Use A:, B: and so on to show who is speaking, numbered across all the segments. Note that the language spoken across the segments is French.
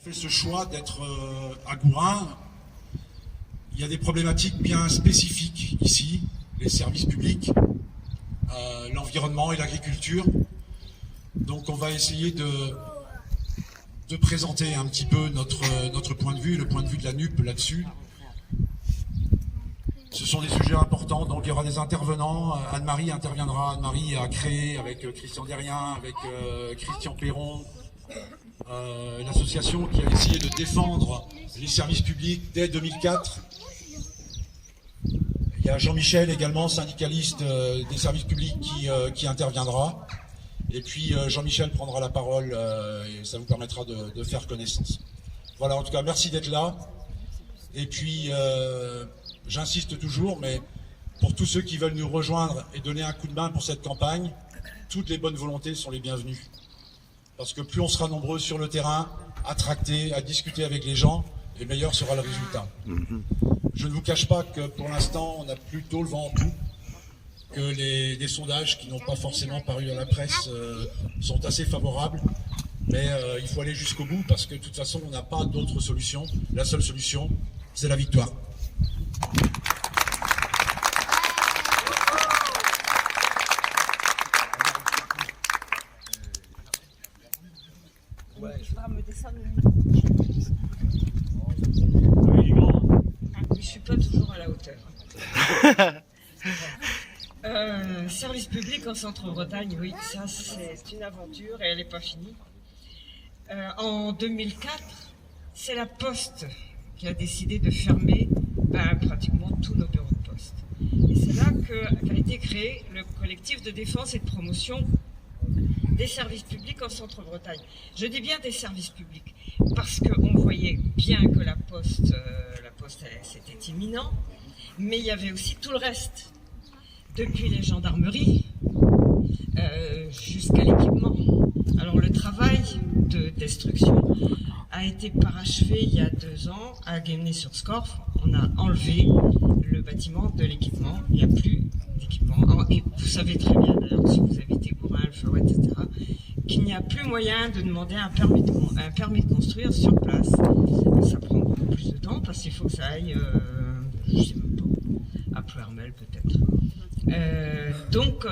A: fait ce choix d'être à Gourin. Il y a des problématiques bien spécifiques ici, les services publics, l'environnement et l'agriculture. Donc on va essayer de présenter un petit peu notre point de vue, le point de vue de la NUP là-dessus. Ce sont des sujets importants, donc il y aura des intervenants. Anne-Marie interviendra. Anne-Marie a créé avec Christian Derrien, avec Christian Perron, l'association qui a essayé de défendre les services publics dès 2004. Il y a Jean-Michel également, syndicaliste des services publics, qui interviendra. Et puis Jean-Michel prendra la parole et ça vous permettra de faire connaissance. Voilà, en tout cas, merci d'être là. Et puis, j'insiste toujours, mais pour tous ceux qui veulent nous rejoindre et donner un coup de main pour cette campagne, toutes les bonnes volontés sont les bienvenues. Parce que plus on sera nombreux sur le terrain, à tracter, à discuter avec les gens, et meilleur sera le résultat. Je ne vous cache pas que pour l'instant, on a plutôt le vent en poupe, que les sondages qui n'ont pas forcément paru à la presse sont assez favorables, mais il faut aller jusqu'au bout parce que de toute façon, on n'a pas d'autre solution. La seule solution, c'est la victoire.
B: Je suis pas toujours à la hauteur. Service public en Centre-Bretagne, oui, ça c'est une aventure et elle n'est pas finie. En 2004, c'est la Poste qui a décidé de fermer pratiquement tous nos bureaux de poste. Et c'est là qu'a été créé le collectif de défense et de promotion des services publics en Centre-Bretagne. Je dis bien des services publics, parce qu'on voyait bien que la Poste c'était imminent, mais il y avait aussi tout le reste. Depuis les gendarmeries jusqu'à l'équipement. Alors le travail de destruction a été parachevé il y a 2 ans à Guémené-sur-Scorff. On a enlevé le bâtiment de l'équipement. Il n'y a plus d'équipement. Et vous savez très bien, d'ailleurs, si vous habitez Gourin, Le Fauet, etc., qu'il n'y a plus moyen de demander un permis de construire sur place. Ça prend beaucoup plus de temps parce qu'il faut que ça aille, je ne sais même pas, à Plouermel peut-être. Donc,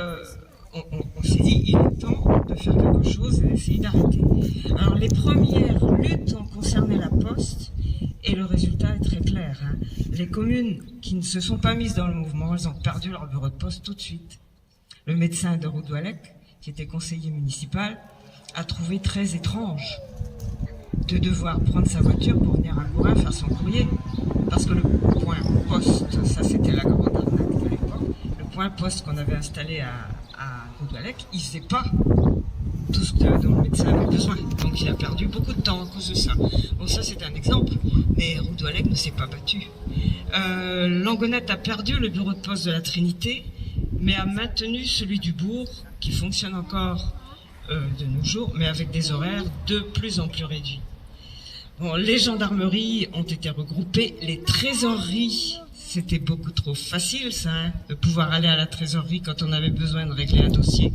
B: on s'est dit, il est temps de faire quelque chose et d'essayer d'arrêter. Alors, les premières luttes ont concerné la Poste et le résultat est très clair. Les communes qui ne se sont pas mises dans le mouvement, elles ont perdu leur bureau de poste tout de suite. Le médecin de Roudouallec, qui était conseiller municipal, a trouvé très étrange de devoir prendre sa voiture pour venir à Gourin faire son courrier. Parce que le point poste, ça c'était la grande arnaque de l'époque, le point poste qu'on avait installé à Roudouallec, il ne faisait pas tout ce dont le médecin avait besoin. Donc il a perdu beaucoup de temps à cause de ça. Bon, ça c'est un exemple, mais Roudouallec ne s'est pas battu. Langonette a perdu le bureau de poste de la Trinité, mais a maintenu celui du Bourg, qui fonctionne encore de nos jours, mais avec des horaires de plus en plus réduits. Bon, les gendarmeries ont été regroupées, les trésoreries, c'était beaucoup trop facile ça, de pouvoir aller à la trésorerie quand on avait besoin de régler un dossier.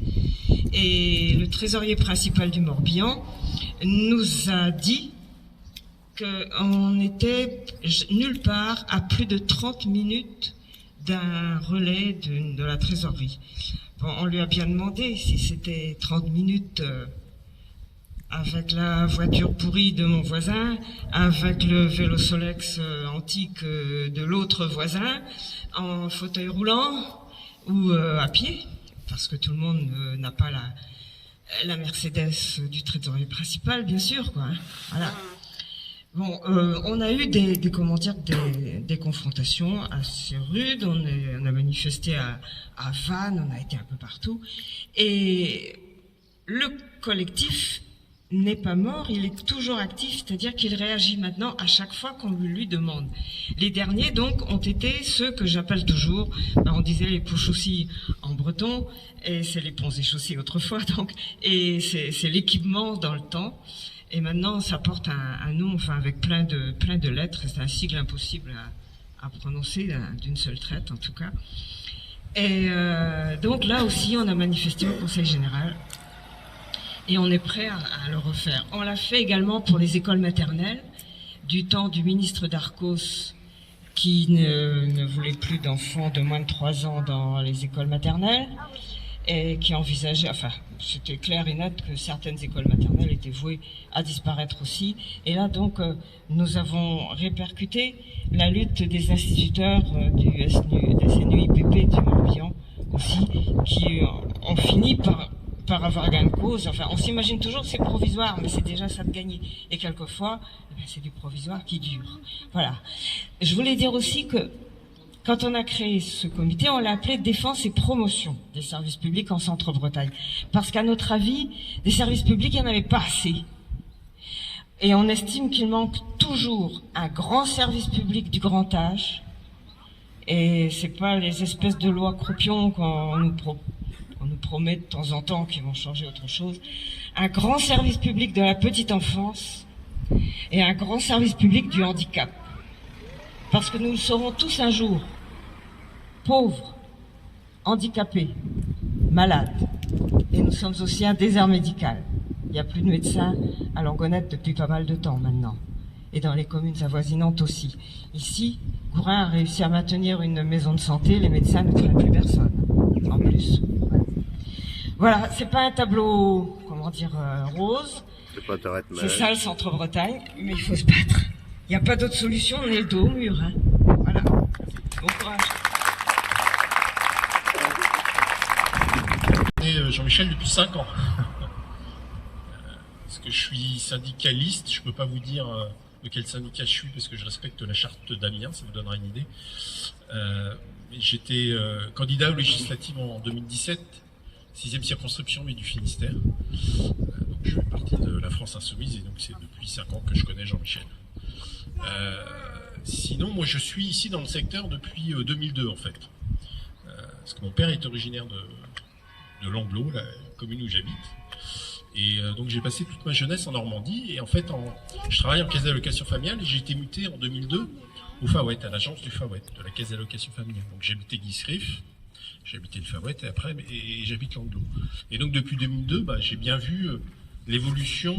B: Et le trésorier principal du Morbihan nous a dit qu'on était nulle part à plus de 30 minutes d'un relais de la trésorerie. Bon, on lui a bien demandé si c'était 30 minutes avec la voiture pourrie de mon voisin, avec le vélo Solex antique de l'autre voisin, en fauteuil roulant ou à pied, parce que tout le monde n'a pas la Mercedes du trésorier principal, bien sûr, quoi. Voilà. Bon, on a eu des confrontations assez rudes. On a manifesté à Vannes, on a été un peu partout. Et le collectif n'est pas mort, il est toujours actif, c'est-à-dire qu'il réagit maintenant à chaque fois qu'on lui demande. Les derniers, donc, ont été ceux que j'appelle toujours, on disait les ponts-chaussées en breton, et c'est les ponts et chaussées autrefois, donc, et c'est l'équipement dans le temps. Et maintenant, ça porte un nom, enfin, avec plein de lettres. C'est un sigle impossible à prononcer d'une seule traite, en tout cas. Et donc là aussi, on a manifesté au Conseil général. et on est prêt à le refaire. On l'a fait également pour les écoles maternelles, du temps du ministre Darcos, qui ne voulait plus d'enfants de moins de 3 ans dans les écoles maternelles, et qui envisageait, enfin, c'était clair et net que certaines écoles maternelles étaient vouées à disparaître aussi. Et là, donc, nous avons répercuté la lutte des instituteurs du SNUIPP du Morbihan aussi, qui ont fini par avoir gain de cause. Enfin, on s'imagine toujours que c'est provisoire, mais c'est déjà ça de gagner. Et quelquefois, c'est du provisoire qui dure. Voilà. Je voulais dire aussi que quand on a créé ce comité, on l'a appelé Défense et Promotion des services publics en Centre-Bretagne. Parce qu'à notre avis, des services publics, il n'y en avait pas assez. Et on estime qu'il manque toujours un grand service public du grand âge. Et c'est pas les espèces de lois croupions qu'on nous promet de temps en temps qui vont changer autre chose. Un grand service public de la petite enfance et un grand service public du handicap. Parce que nous le serons tous un jour. Pauvres, handicapés, malades. Et nous sommes aussi un désert médical. Il n'y a plus de médecins à Langonette depuis pas mal de temps maintenant. Et dans les communes avoisinantes aussi. Ici, Gourin a réussi à maintenir une maison de santé, les médecins ne traitent plus personne. En plus. Voilà, c'est pas un tableau, comment dire, rose. C'est ça le Centre-Bretagne, mais il faut se battre. Il n'y a pas d'autre solution, on est le dos au mur. Hein. Voilà. Bon courage.
C: Jean-Michel depuis 5 ans. Parce que je suis syndicaliste, je peux pas vous dire de quel syndicat je suis parce que je respecte la charte d'Amiens, ça vous donnera une idée. J'étais candidat aux législatives en 2017, 6e circonscription mais du Finistère. Donc je fais partie de la France Insoumise et donc c'est depuis 5 ans que je connais Jean-Michel. Sinon, moi je suis ici dans le secteur depuis 2002 en fait. Parce que mon père est originaire de Langlot, la commune où j'habite. Et donc j'ai passé toute ma jeunesse en Normandie et en fait je travaille en caisse d'allocation familiale et j'ai été muté en 2002 au Fawet, à l'agence du Fawet, de la caisse d'allocation familiale. Donc j'habitais Guisrif, j'habitais le Fawet et après et j'habite Langlot. Et donc depuis 2002, j'ai bien vu l'évolution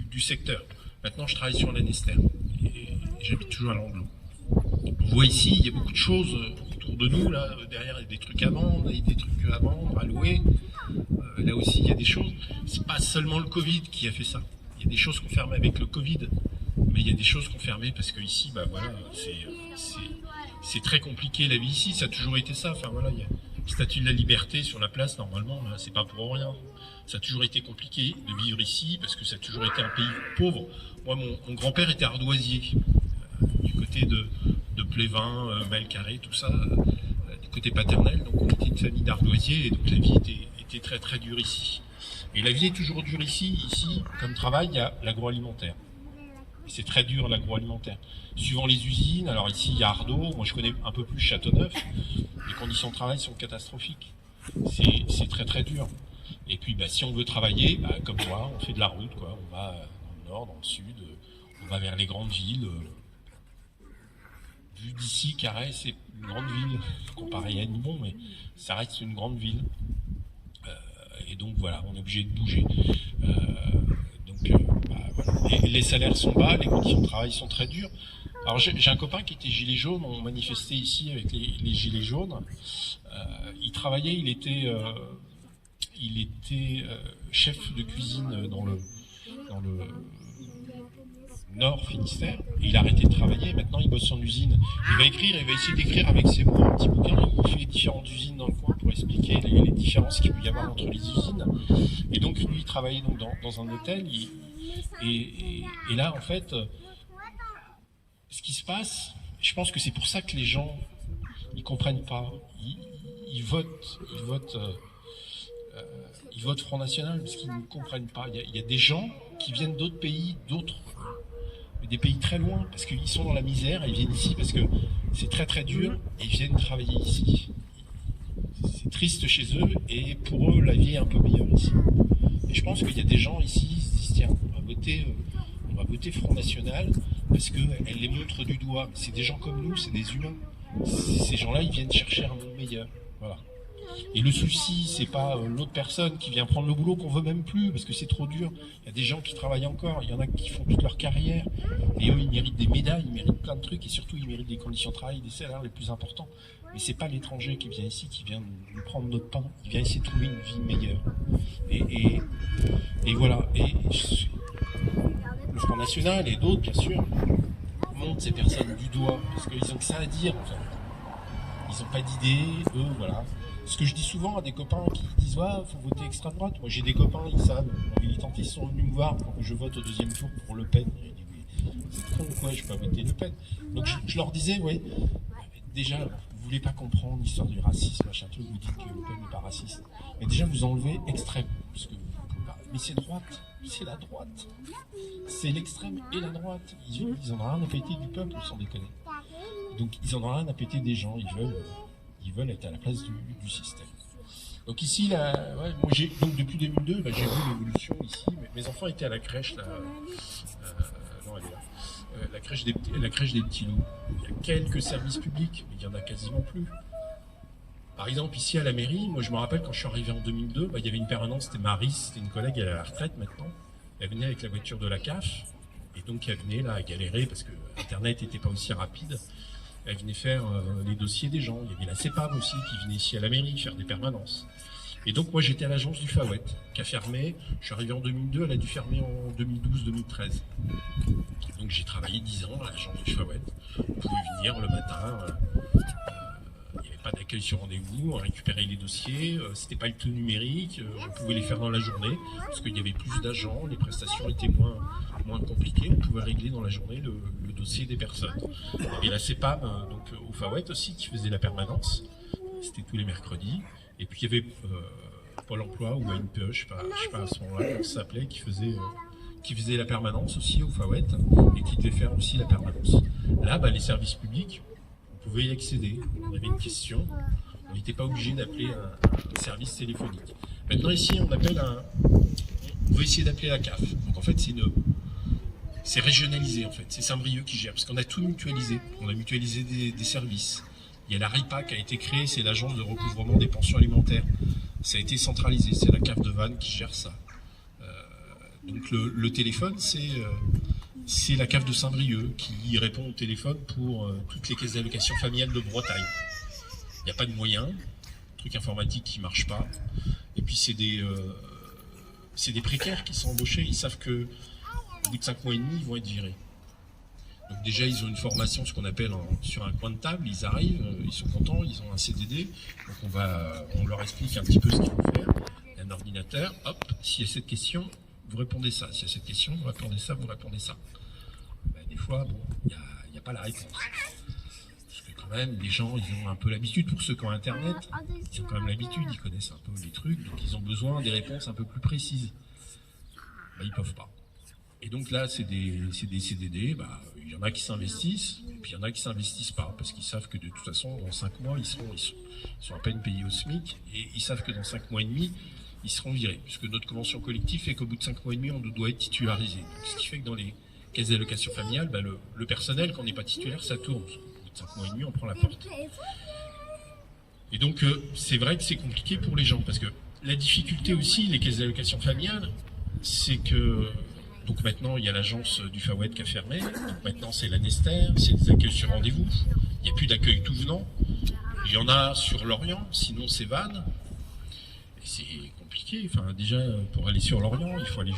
C: du secteur. Maintenant je travaille sur l'Annester et j'habite toujours à Langlot. On voit ici, il y a beaucoup de choses autour de nous, là, derrière il y a des trucs à vendre, il y a des trucs à vendre, à louer. Là aussi il y a des choses, c'est pas seulement le Covid qui a fait ça. Il y a des choses qu'on fermait avec le Covid, mais il y a des choses qu'on fermait parce que ici, voilà, c'est très compliqué la vie ici, ça a toujours été ça. Enfin voilà, il y a le statut de la liberté sur la place, normalement, là, c'est pas pour rien. Ça a toujours été compliqué de vivre ici parce que ça a toujours été un pays pauvre. Moi, mon grand-père était ardoisier, du côté de Plévin, Belcarré, tout ça, du côté paternel. Donc on était une famille d'ardoisiers et donc la vie était très très dure ici. Et la vie est toujours dure ici. Ici, comme travail, il y a l'agroalimentaire. Et c'est très dur l'agroalimentaire. Suivant les usines, alors ici il y a Ardo, moi je connais un peu plus Châteauneuf, les conditions de travail sont catastrophiques. C'est très très dur. Et puis si on veut travailler, comme moi, on fait de la route, quoi. On va dans le nord, dans le sud, on va vers les grandes villes. Vu d'ici, Carhaix, c'est une grande ville, comparé à Nîmes, mais ça reste une grande ville. Et donc voilà, on est obligé de bouger. Voilà. Et les salaires sont bas, les conditions de travail sont très dures. Alors j'ai un copain qui était gilet jaune, on manifestait ici avec les gilets jaunes. Il travaillait, il était chef de cuisine dans le Nord Finistère, et il a arrêté de travailler, maintenant il bosse en usine. Il va essayer d'écrire avec ses mots un petit bouquin, il fait différentes usines dans le coin pour expliquer les différences qu'il peut y avoir entre les usines. Et donc lui il travaillait donc dans un hôtel, et là en fait, ce qui se passe, je pense que c'est pour ça que les gens, ils comprennent pas, ils votent Front National, parce qu'ils ne comprennent pas. Il y a des gens qui viennent d'autres pays, des pays très loin, parce qu'ils sont dans la misère, et ils viennent ici parce que c'est très très dur, et ils viennent travailler ici. C'est triste chez eux, et pour eux, la vie est un peu meilleure ici. Et je pense qu'il y a des gens ici qui se disent, tiens, on va voter Front National, parce qu'elle les montre du doigt. C'est des gens comme nous, c'est des humains. Ces gens-là, ils viennent chercher un monde meilleur. Voilà. Et le souci, c'est pas l'autre personne qui vient prendre le boulot qu'on veut même plus, parce que c'est trop dur. Il y a des gens qui travaillent encore, il y en a qui font toute leur carrière, et eux, ils méritent des médailles, ils méritent plein de trucs, et surtout, ils méritent des conditions de travail, des salaires les plus importants. Mais c'est pas l'étranger qui vient ici, qui vient nous prendre notre pain, il vient essayer de trouver une vie meilleure. Et voilà. Et le Front National et d'autres, bien sûr, montrent ces personnes du doigt, parce qu'ils ont que ça à dire, en fait. Ils n'ont pas d'idée, eux, voilà. Ce que je dis souvent à des copains qui disent « Ah, faut voter extrême droite ». Moi, j'ai des copains, ils savent, les militantistes sont venus me voir pour que je vote au deuxième tour pour Le Pen. J'ai dit « C'est con, quoi, je peux pas voter Le Pen ». Donc, je leur disais « Ouais, déjà, vous voulez pas comprendre l'histoire du racisme, machin truc, vous dites que Le Pen n'est pas raciste. Mais déjà, vous enlevez extrême, parce que mais c'est droite, c'est la droite. C'est l'extrême et la droite. Ils en ont rien à péter du peuple, sans déconner. Donc ils en ont rien à péter des gens, ils veulent être à la place du système. Donc ici, là, ouais, moi donc depuis 2002, j'ai vu l'évolution ici. Mes enfants étaient à la crèche, là. Non, elle est là. La crèche des petits loups. Il y a quelques services publics, mais il n'y en a quasiment plus. Par exemple, ici à la mairie, moi je me rappelle quand je suis arrivé en 2002, il y avait une permanence, c'était Marie, c'était une collègue, elle est à la retraite maintenant. Elle venait avec la voiture de la CAF, et donc elle venait là à galérer parce que Internet n'était pas aussi rapide. Elle venait faire les dossiers des gens. Il y avait la CEPAM aussi qui venait ici à la mairie faire des permanences. Et donc moi j'étais à l'agence du FAWET qui a fermé. Je suis arrivé en 2002, elle a dû fermer en 2012-2013. Donc j'ai travaillé 10 ans à l'agence du FAWET. On pouvait venir le matin. Il n'y avait pas d'accueil sur rendez-vous, on récupérait les dossiers, c'était pas le tout numérique, on pouvait les faire dans la journée, parce qu'il y avait plus d'agents, les prestations étaient moins compliquées, on pouvait régler dans la journée le dossier des personnes. Il y avait la CEPAM, donc au FAWET aussi, qui faisait la permanence, c'était tous les mercredis, et puis il y avait Pôle emploi ou ANPE, je sais pas à ce moment-là comment ça s'appelait, qui faisait la permanence aussi au FAWET, et qui devait faire aussi la permanence. Là, les services publics, on pouvait y accéder, on avait une question, on n'était pas obligé d'appeler un service téléphonique. Maintenant ici, on veut essayer d'appeler la CAF. Donc en fait, c'est régionalisé en fait, c'est Saint-Brieuc qui gère, parce qu'on a tout mutualisé, on a mutualisé des services. Il y a la RIPA qui a été créée, c'est l'agence de recouvrement des pensions alimentaires. Ça a été centralisé, c'est la CAF de Vannes qui gère ça. Donc le téléphone, c'est la CAF de Saint-Brieuc qui répond au téléphone pour toutes les caisses d'allocation familiale de Bretagne. Il n'y a pas de moyens, truc informatique qui ne marche pas. Et puis c'est des précaires qui sont embauchés, ils savent qu'au bout de 5 mois et demi, ils vont être virés. Donc déjà, ils ont une formation, ce qu'on appelle sur un coin de table, ils arrivent, ils sont contents, ils ont un CDD, donc on leur explique un petit peu ce qu'il faut faire. Il y a un ordinateur, hop, s'il y a cette question, vous répondez ça. S'il y a cette question, vous répondez ça, vous répondez ça. Des fois, il n'y a pas la réponse. Parce que quand même, les gens, ils ont un peu l'habitude, pour ceux qui ont Internet, ils ont quand même l'habitude, ils connaissent un peu les trucs, donc ils ont besoin des réponses un peu plus précises. Ils peuvent pas. Et donc là, c'est des CDD, il y en a qui s'investissent, et puis il y en a qui s'investissent pas, parce qu'ils savent que de toute façon, dans 5 mois, ils sont à peine payés au SMIC, et ils savent que dans 5 mois et demi, ils seront virés, puisque notre convention collective fait qu'au bout de 5 mois et demi, on doit être titularisé. Donc, ce qui fait que dans les caisses d'allocation familiale, le personnel, quand on n'est pas titulaire, ça tourne. Au bout de 5 mois et demi, on prend la porte. Et donc, c'est vrai que c'est compliqué pour les gens, parce que la difficulté aussi, les caisses d'allocation familiale, c'est que... Donc maintenant, il y a l'agence du FAWET qui a fermé. Donc maintenant, c'est la Nester, c'est des accueils sur rendez-vous. Il n'y a plus d'accueil tout venant. Il y en a sur Lorient, sinon c'est Vannes. Et c'est compliqué. Enfin, déjà, pour aller sur Lorient, il faut aller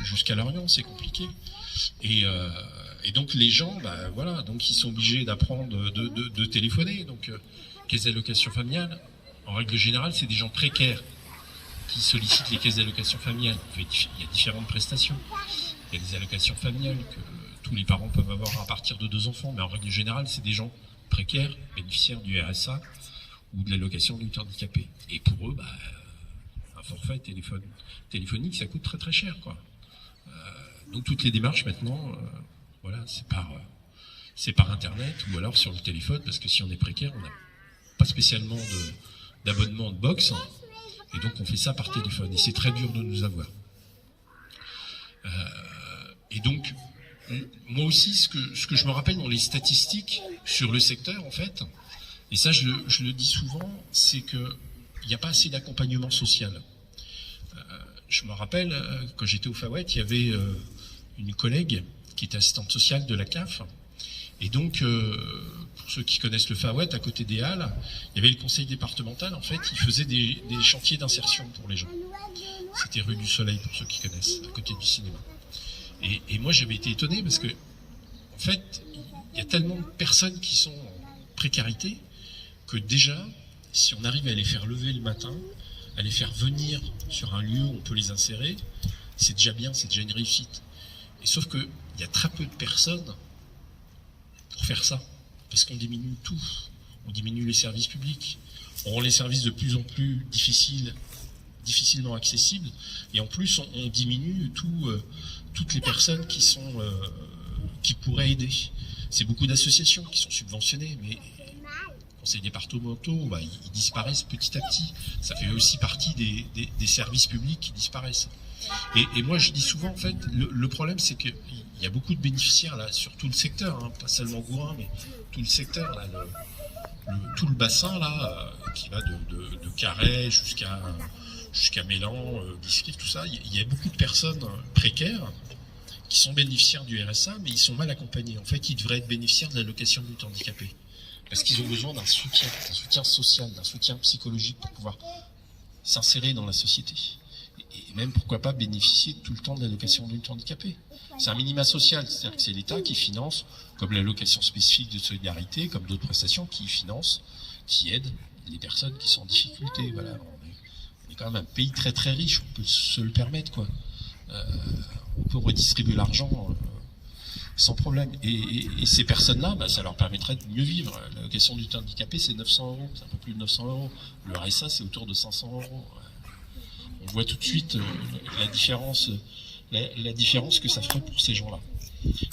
C: jusqu'à Lorient, c'est compliqué. Et donc les gens, voilà, donc ils sont obligés d'apprendre de téléphoner. Donc, caisse d'allocation familiale, en règle générale, c'est des gens précaires qui sollicitent les caisses d'allocation familiale. Il y a différentes prestations. Il y a des allocations familiales que tous les parents peuvent avoir à partir de 2 enfants, mais en règle générale, c'est des gens précaires, bénéficiaires du RSA ou de l'allocation du handicapé. Et pour eux, un forfait téléphonique, ça coûte très très cher, quoi. Donc toutes les démarches maintenant, voilà, c'est par Internet ou alors sur le téléphone, parce que si on est précaire, on n'a pas spécialement d'abonnement de box, et donc on fait ça par téléphone, et c'est très dur de nous avoir. Et donc, moi aussi, ce que je me rappelle dans les statistiques sur le secteur, en fait, et ça je le dis souvent, c'est que n'y a pas assez d'accompagnement social. Je me rappelle, quand j'étais au FAWET, il y avait une collègue qui était assistante sociale de la CAF. Et donc, pour ceux qui connaissent le FAWET, à côté des Halles, il y avait le conseil départemental. En fait, il faisait des chantiers d'insertion pour les gens. C'était rue du Soleil, pour ceux qui connaissent, à côté du cinéma. Et moi, j'avais été étonné parce que, en fait, il y a tellement de personnes qui sont en précarité que déjà, si on arrive à les faire lever le matin, à les faire venir sur un lieu où on peut les insérer, c'est déjà bien, c'est déjà une réussite. Et sauf qu'il y a très peu de personnes pour faire ça, parce qu'on diminue tout. On diminue les services publics, on rend les services de plus en plus difficilement accessibles, et en plus on diminue toutes les personnes qui pourraient aider. C'est beaucoup d'associations qui sont subventionnées, mais conseils départementaux, ils disparaissent petit à petit. Ça fait aussi partie des services publics qui disparaissent. Et moi, je dis souvent, en fait, le problème, c'est qu'il y a beaucoup de bénéficiaires là sur tout le secteur, hein, pas seulement Gourin, mais tout le secteur, là, tout le bassin là, qui va de Carhaix jusqu'à Mélan, Biscrive, tout ça. Il y a beaucoup de personnes précaires qui sont bénéficiaires du RSA, mais ils sont mal accompagnés. En fait, ils devraient être bénéficiaires de l'allocation du handicapé. Parce qu'ils ont besoin d'un soutien social, d'un soutien psychologique pour pouvoir s'insérer dans la société. Et même, pourquoi pas, bénéficier tout le temps de l'allocation d'un handicapé. C'est un minima social, c'est-à-dire que c'est l'État qui finance, comme l'allocation spécifique de solidarité, comme d'autres prestations, qui financent, qui aident les personnes qui sont en difficulté. Voilà, on est quand même un pays très très riche, on peut se le permettre, quoi. On peut redistribuer l'argent sans problème. Et ces personnes-là, ça leur permettrait de mieux vivre. L'allocation du handicapé, c'est 900 €, c'est un peu plus de 900 €. Le RSA, c'est autour de 500 €. On voit tout de suite la différence que ça ferait pour ces gens-là.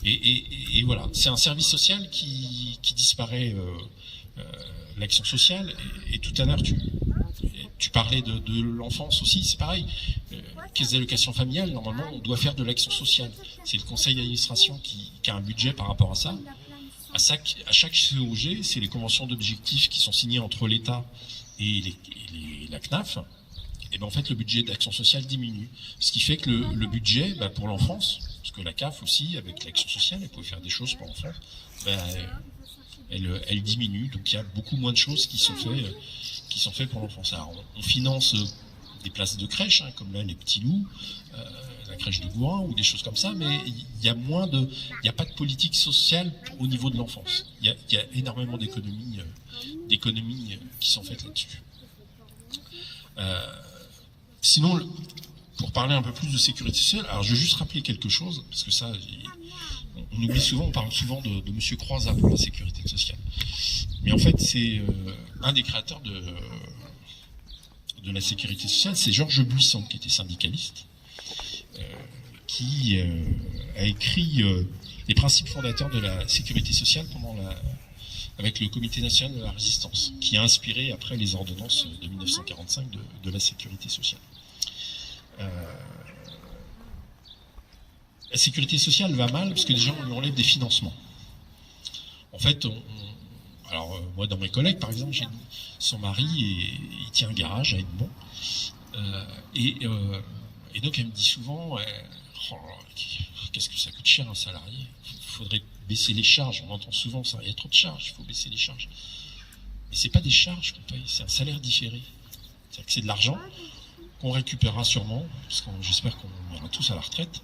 C: Et voilà, c'est un service social qui disparaît, l'action sociale. Et tout à l'heure, tu parlais de l'enfance aussi, c'est pareil. Caisse d'allocation familiale, normalement, on doit faire de l'action sociale. C'est le conseil d'administration qui a un budget par rapport à ça. À chaque COG, c'est les conventions d'objectifs qui sont signées entre l'État et la CNAF. Et en fait, le budget d'action sociale diminue. Ce qui fait que le budget pour l'enfance, parce que la CAF aussi, avec l'action sociale, elle pouvait faire des choses pour l'enfance, elle diminue. Donc il y a beaucoup moins de choses qui sont faites pour l'enfance. Alors, on finance des places de crèche, hein, comme là les petits loups, la crèche de Gourin ou des choses comme ça, mais il y a pas de politique sociale au niveau de l'enfance. Il y a énormément d'économies qui sont faites là-dessus. Sinon, pour parler un peu plus de sécurité sociale, alors je vais juste rappeler quelque chose, parce que ça, on oublie souvent, on parle souvent de Monsieur Croizat pour la sécurité sociale. Mais en fait, c'est un des créateurs de la sécurité sociale, c'est Georges Buisson, qui était syndicaliste, qui a écrit les principes fondateurs de la sécurité sociale avec le Comité national de la résistance, qui a inspiré après les ordonnances de 1945 de la sécurité sociale. La sécurité sociale va mal parce que déjà on lui enlève des financements. En fait, moi dans mes collègues par exemple, son mari il tient un garage à Edmond, et donc elle me dit souvent qu'est-ce que ça coûte cher un salarié, il faudrait baisser les charges, on entend souvent ça, il y a trop de charges, il faut baisser les charges. Mais c'est pas des charges qu'on paye, c'est un salaire différé. C'est-à-dire que c'est de l'argent qu'on récupérera sûrement, parce que j'espère qu'on ira tous à la retraite.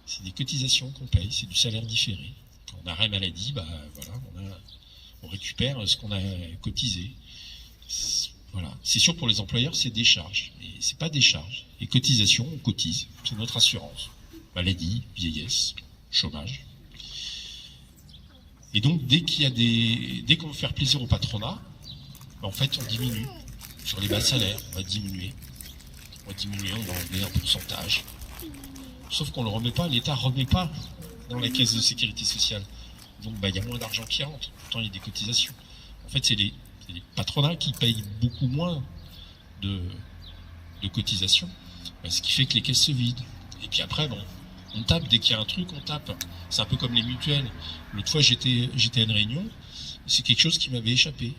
C: C'est des cotisations qu'on paye, c'est du salaire différé. Quand on a arrêt maladie, on récupère ce qu'on a cotisé. Voilà. C'est sûr, pour les employeurs, c'est des charges, mais c'est pas des charges. Les cotisations, on cotise, c'est notre assurance. Maladie, vieillesse, chômage. Et donc, dès qu'on veut faire plaisir au patronat, en fait, on diminue. Sur les bas salaires, on va diminuer. On va enlever un pourcentage. Sauf qu'on ne le remet pas, l'État ne remet pas dans la caisse de sécurité sociale. Donc il y a moins d'argent qui rentre, pourtant il y a des cotisations. En fait, c'est les patronats qui payent beaucoup moins de cotisations, ce qui fait que les caisses se vident. Et puis après, on tape, dès qu'il y a un truc, on tape. C'est un peu comme les mutuelles. L'autre fois, j'étais à une réunion, c'est quelque chose qui m'avait échappé.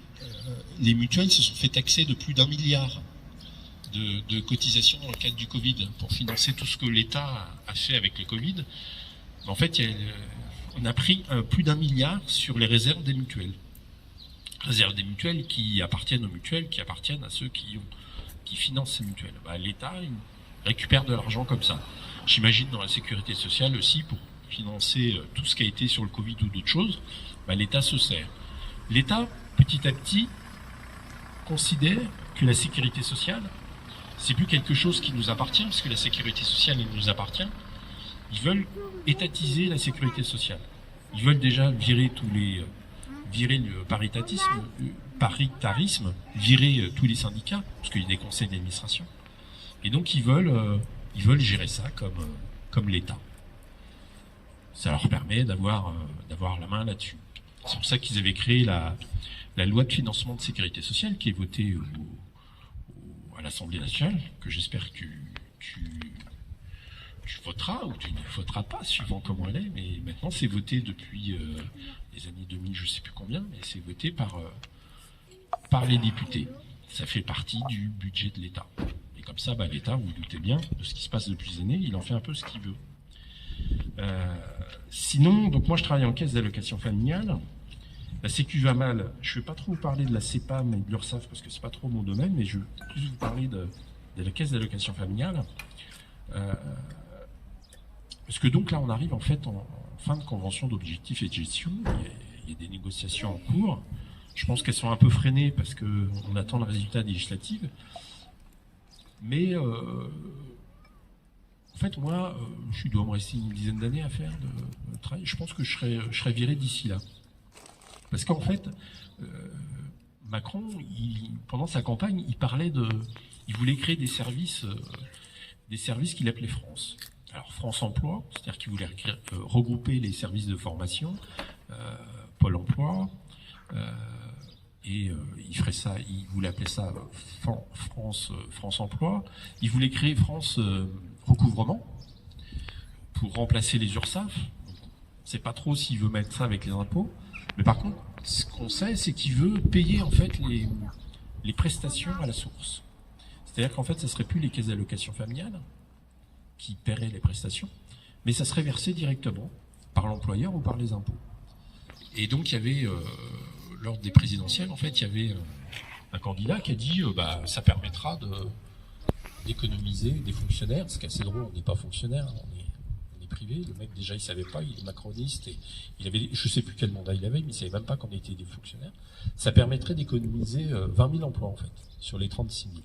C: Les mutuelles se sont fait taxer de plus d'1 milliard de cotisations dans le cadre du Covid pour financer tout ce que l'État a fait avec le Covid. En fait, on a pris plus d'1 milliard sur les réserves des mutuelles. Réserves des mutuelles qui appartiennent aux mutuelles, qui appartiennent à ceux qui financent ces mutuelles. L'État récupère de l'argent comme ça. J'imagine dans la sécurité sociale aussi, pour financer tout ce qui a été sur le Covid ou d'autres choses, l'État se sert. L'État, petit à petit, considère que la sécurité sociale, c'est plus quelque chose qui nous appartient, parce que la sécurité sociale, elle nous appartient. Ils veulent étatiser la sécurité sociale. Ils veulent déjà virer le paritarisme, virer tous les syndicats, parce qu'il y a des conseils d'administration. Et donc ils veulent gérer ça comme l'État. Ça leur permet d'avoir la main là-dessus. C'est pour ça qu'ils avaient créé la loi de financement de sécurité sociale qui est votée à l'Assemblée nationale, que j'espère que tu voteras ou tu ne voteras pas, suivant comment elle est, mais maintenant c'est voté depuis les années 2000, je ne sais plus combien, mais c'est voté par les députés. Ça fait partie du budget de l'État. Et comme ça, l'État, vous vous doutez bien de ce qui se passe depuis des années, il en fait un peu ce qu'il veut. Sinon, donc moi je travaille en caisse d'allocation familiale. La Sécu va mal. Je ne vais pas trop vous parler de la CEPAM et de l'URSSAF parce que c'est pas trop mon domaine, mais je vais plus vous parler de la caisse d'allocation familiale. Parce que donc là, on arrive en fait en fin de convention d'objectifs et de gestion. Il y a des négociations en cours. Je pense qu'elles sont un peu freinées parce qu'on attend le résultat législatif. Mais en fait, moi, je dois me rester une dizaine d'années à faire de travail. Je pense que je serai viré d'ici là. Parce qu'en fait, Macron, pendant sa campagne, il voulait créer des services qu'il appelait France. Alors France Emploi, c'est-à-dire qu'il voulait regrouper les services de formation, Pôle Emploi, et il voulait appeler ça France Emploi. Il voulait créer France Recouvrement pour remplacer les URSSAF. On ne sait pas trop s'il veut mettre ça avec les impôts. Mais par contre, ce qu'on sait, c'est qu'il veut payer en fait les prestations à la source. C'est-à-dire qu'en fait, ça ne serait plus les caisses d'allocation familiale qui paieraient les prestations, mais ça serait versé directement par l'employeur ou par les impôts. Et donc, il y avait, lors des présidentielles, en fait, il y avait un candidat qui a dit ça permettra d'économiser des fonctionnaires. Ce qui est assez drôle, on n'est pas fonctionnaire, on est privé. Le mec, déjà, il savait pas, il est macroniste et il avait, je sais plus quel mandat il avait, mais il savait même pas qu'on était des fonctionnaires. Ça permettrait d'économiser 20 000 emplois, en fait, sur les 36 000.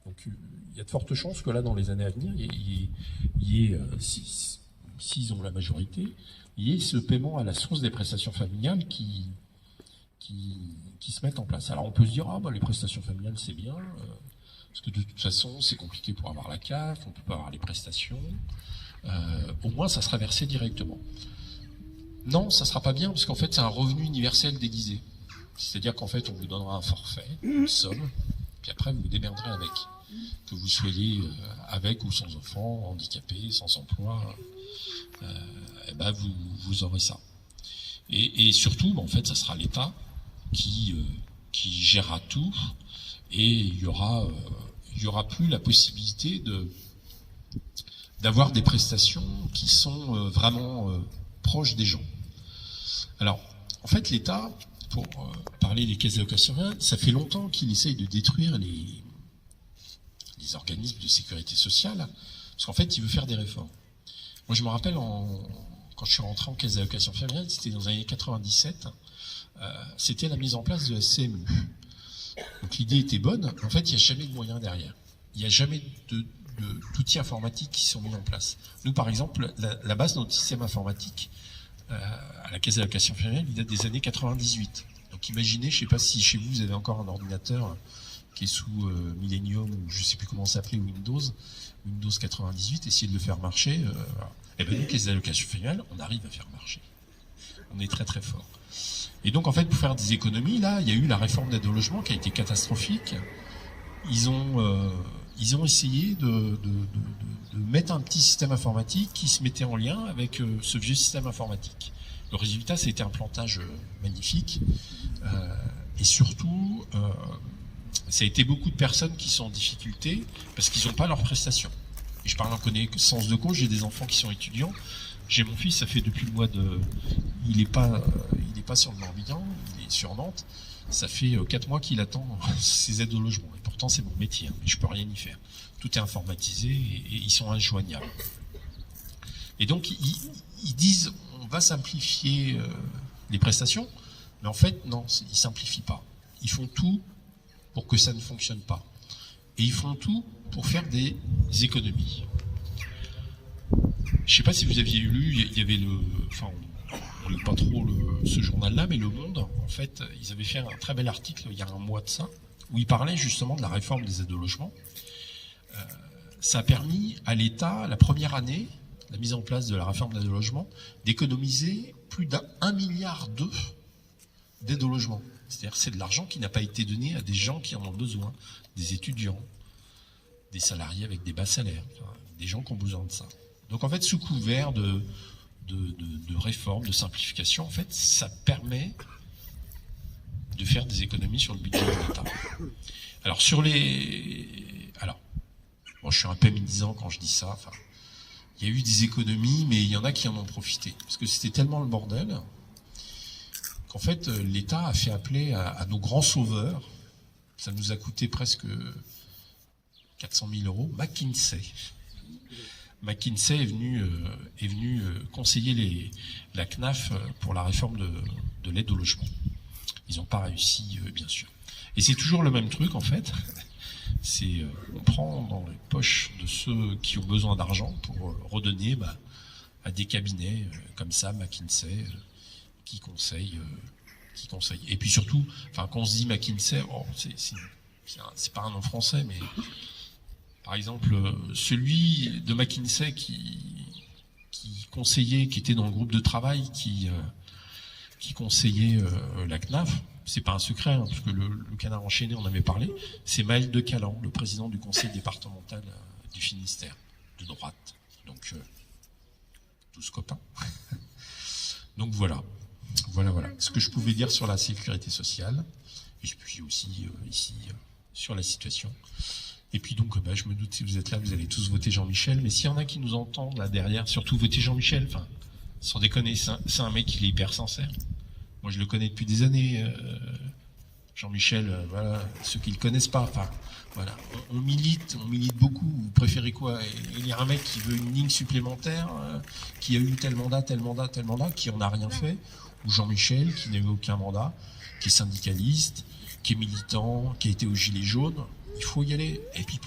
C: Donc, il y a de fortes chances que là, dans les années à venir, il y ait, s'ils ont la majorité, il y ait ce paiement à la source des prestations familiales qui se mettent en place. Alors, on peut se dire, les prestations familiales, c'est bien, parce que de toute façon, c'est compliqué pour avoir la CAF, on peut pas avoir les prestations. Au moins ça sera versé directement. Non, ça sera pas bien parce qu'en fait c'est un revenu universel déguisé. C'est-à-dire qu'en fait on vous donnera un forfait, une somme, puis après vous vous démerderez avec. Que vous soyez avec ou sans enfant, handicapé, sans emploi, vous aurez ça. Et surtout, en fait, ça sera l'État qui gérera tout et il y aura plus la possibilité d'avoir des prestations qui sont vraiment proches des gens. Alors, en fait, l'État, pour parler des caisses d'allocation familiale, ça fait longtemps qu'il essaye de détruire les organismes de sécurité sociale, parce qu'en fait, il veut faire des réformes. Moi, je me rappelle, quand je suis rentré en caisse d'allocation familiale, c'était dans les années 97, c'était la mise en place de la CMU. Donc l'idée était bonne, en fait, il n'y a jamais de moyens derrière. Il n'y a jamais d'outils informatiques qui sont mis en place. Nous, par exemple, la base de notre système informatique à la caisse d'allocation familiale, il date des années 98. Donc imaginez, je ne sais pas si chez vous, vous avez encore un ordinateur qui est sous Millennium, ou je ne sais plus comment ça s'appelait, Windows 98, essayez de le faire marcher. Et bien nous, caisse d'allocation familiale, on arrive à faire marcher. On est très très fort. Et donc en fait, pour faire des économies, là, il y a eu la réforme d'aide au logement qui a été catastrophique. Ils ont essayé de mettre un petit système informatique qui se mettait en lien avec ce vieux système informatique. Le résultat, ça a été un plantage magnifique. Et surtout, Ça a été beaucoup de personnes qui sont en difficulté parce qu'ils n'ont pas leurs prestations. Et je parle en connaissance de cause, j'ai des enfants qui sont étudiants. J'ai mon fils, ça fait depuis le mois de... Il n'est pas sur le Morbihan, il est sur Nantes. Ça fait 4 mois qu'il attend ses aides au logement. Et pourtant, c'est mon métier, hein, mais je peux rien y faire. Tout est informatisé et ils sont injoignables. Et donc, ils disent, on va simplifier les prestations, mais en fait, non, ils simplifient pas. Ils font tout pour que ça ne fonctionne pas. Et ils font tout pour faire des économies. Je sais pas si vous aviez lu, il y avait enfin, on lit pas trop ce journal-là, mais Le Monde, en fait, ils avaient fait un très bel article il y a un mois de ça, où ils parlaient justement de la réforme des aides au logement. Ça a permis à l'État, la première année, la mise en place de la réforme des aides au logement, d'économiser plus d'1,2 milliard d'aides au logement. C'est-à-dire c'est de l'argent qui n'a pas été donné à des gens qui en ont besoin, des étudiants, des salariés avec des bas salaires, enfin, des gens qui ont besoin de ça. Donc en fait, sous couvert de réforme, de simplification, en fait, ça permet de faire des économies sur le budget de l'État. Alors moi je suis un peu médisant quand je dis ça. Enfin, il y a eu des économies, mais il y en a qui en ont profité parce que c'était tellement le bordel qu'en fait l'État a fait appeler à nos grands sauveurs. Ça nous a coûté presque 400 000 euros. McKinsey est venu conseiller la CNAF pour la réforme de l'aide au logement. Ils n'ont pas réussi, bien sûr. Et c'est toujours le même truc, en fait. C'est on prend dans les poches de ceux qui ont besoin d'argent pour redonner à des cabinets comme ça, McKinsey, qui conseillent. Et puis surtout, enfin, quand on se dit McKinsey, c'est pas un nom français, mais par exemple, celui de McKinsey qui conseillait, qui était dans le groupe de travail, qui conseillait la CNAF, c'est pas un secret, hein, parce que le Canard enchaîné, on avait parlé, c'est Maël de Calan, le président du conseil départemental du Finistère, de droite. Donc, tous copains. Donc voilà. Voilà ce que je pouvais dire sur la sécurité sociale, et puis aussi ici sur la situation. Et puis donc, je me doute, si vous êtes là, vous allez tous voter Jean-Michel, mais s'il y en a qui nous entendent là derrière, surtout voter Jean-Michel, enfin, sans déconner, c'est un mec, il est hyper sincère. Moi, je le connais depuis des années, Jean-Michel, voilà, ceux qui le connaissent pas, enfin, voilà, on milite beaucoup. Vous préférez quoi? Élire un mec qui veut une ligne supplémentaire, qui a eu tel mandat, qui en a rien fait, ou Jean-Michel, qui n'a eu aucun mandat, qui est syndicaliste, qui est militant, qui a été au gilet jaune. Il faut y aller. Et puis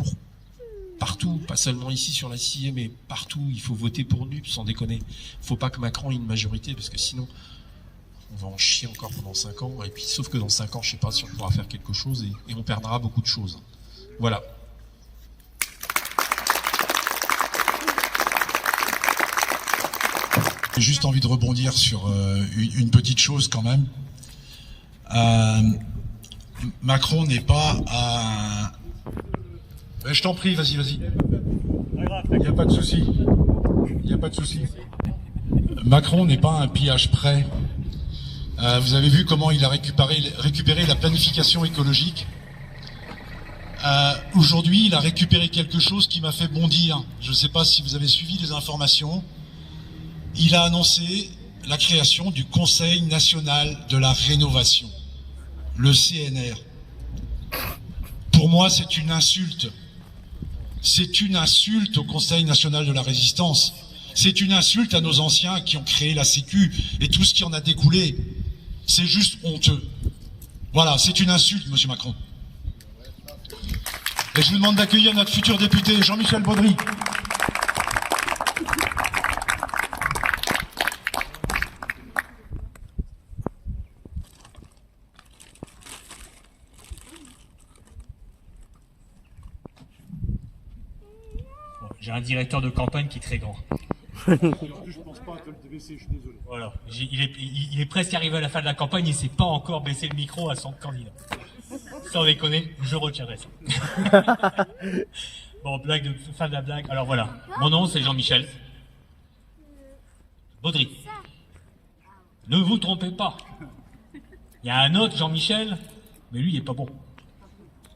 C: partout, pas seulement ici sur la CIE, mais partout, il faut voter pour NUP, sans déconner. Il faut pas que Macron ait une majorité, parce que sinon, on va en chier encore pendant 5 ans. Et puis, sauf que dans 5 ans, je sais pas si on pourra faire quelque chose, et on perdra beaucoup de choses. Voilà.
A: J'ai juste envie de rebondir sur une petite chose quand même. Macron n'est pas un... Je t'en prie, vas-y. Il n'y a pas de souci. Macron n'est pas un pillage prêt. Vous avez vu comment il a récupéré la planification écologique. Aujourd'hui, il a récupéré quelque chose qui m'a fait bondir. Je ne sais pas si vous avez suivi les informations. Il a annoncé la création du Conseil national de la rénovation, le CNR. Pour moi, c'est une insulte. C'est une insulte au Conseil national de la résistance. C'est une insulte à nos anciens qui ont créé la Sécu et tout ce qui en a découlé. C'est juste honteux. Voilà, c'est une insulte, monsieur Macron. Et je vous demande d'accueillir notre futur député, Jean-Michel Baudry.
D: J'ai un directeur de campagne qui est très grand.
E: Je pense pas te le baisser, je suis désolé.
D: Voilà. Il est presque arrivé à la fin de la campagne, il ne s'est pas encore baissé le micro à son candidat. Sans déconner, je retiendrai ça. Bon, fin de la blague. Alors voilà, mon nom c'est Jean-Michel Baudry. Ne vous trompez pas. Il y a un autre Jean-Michel, mais lui il est pas bon.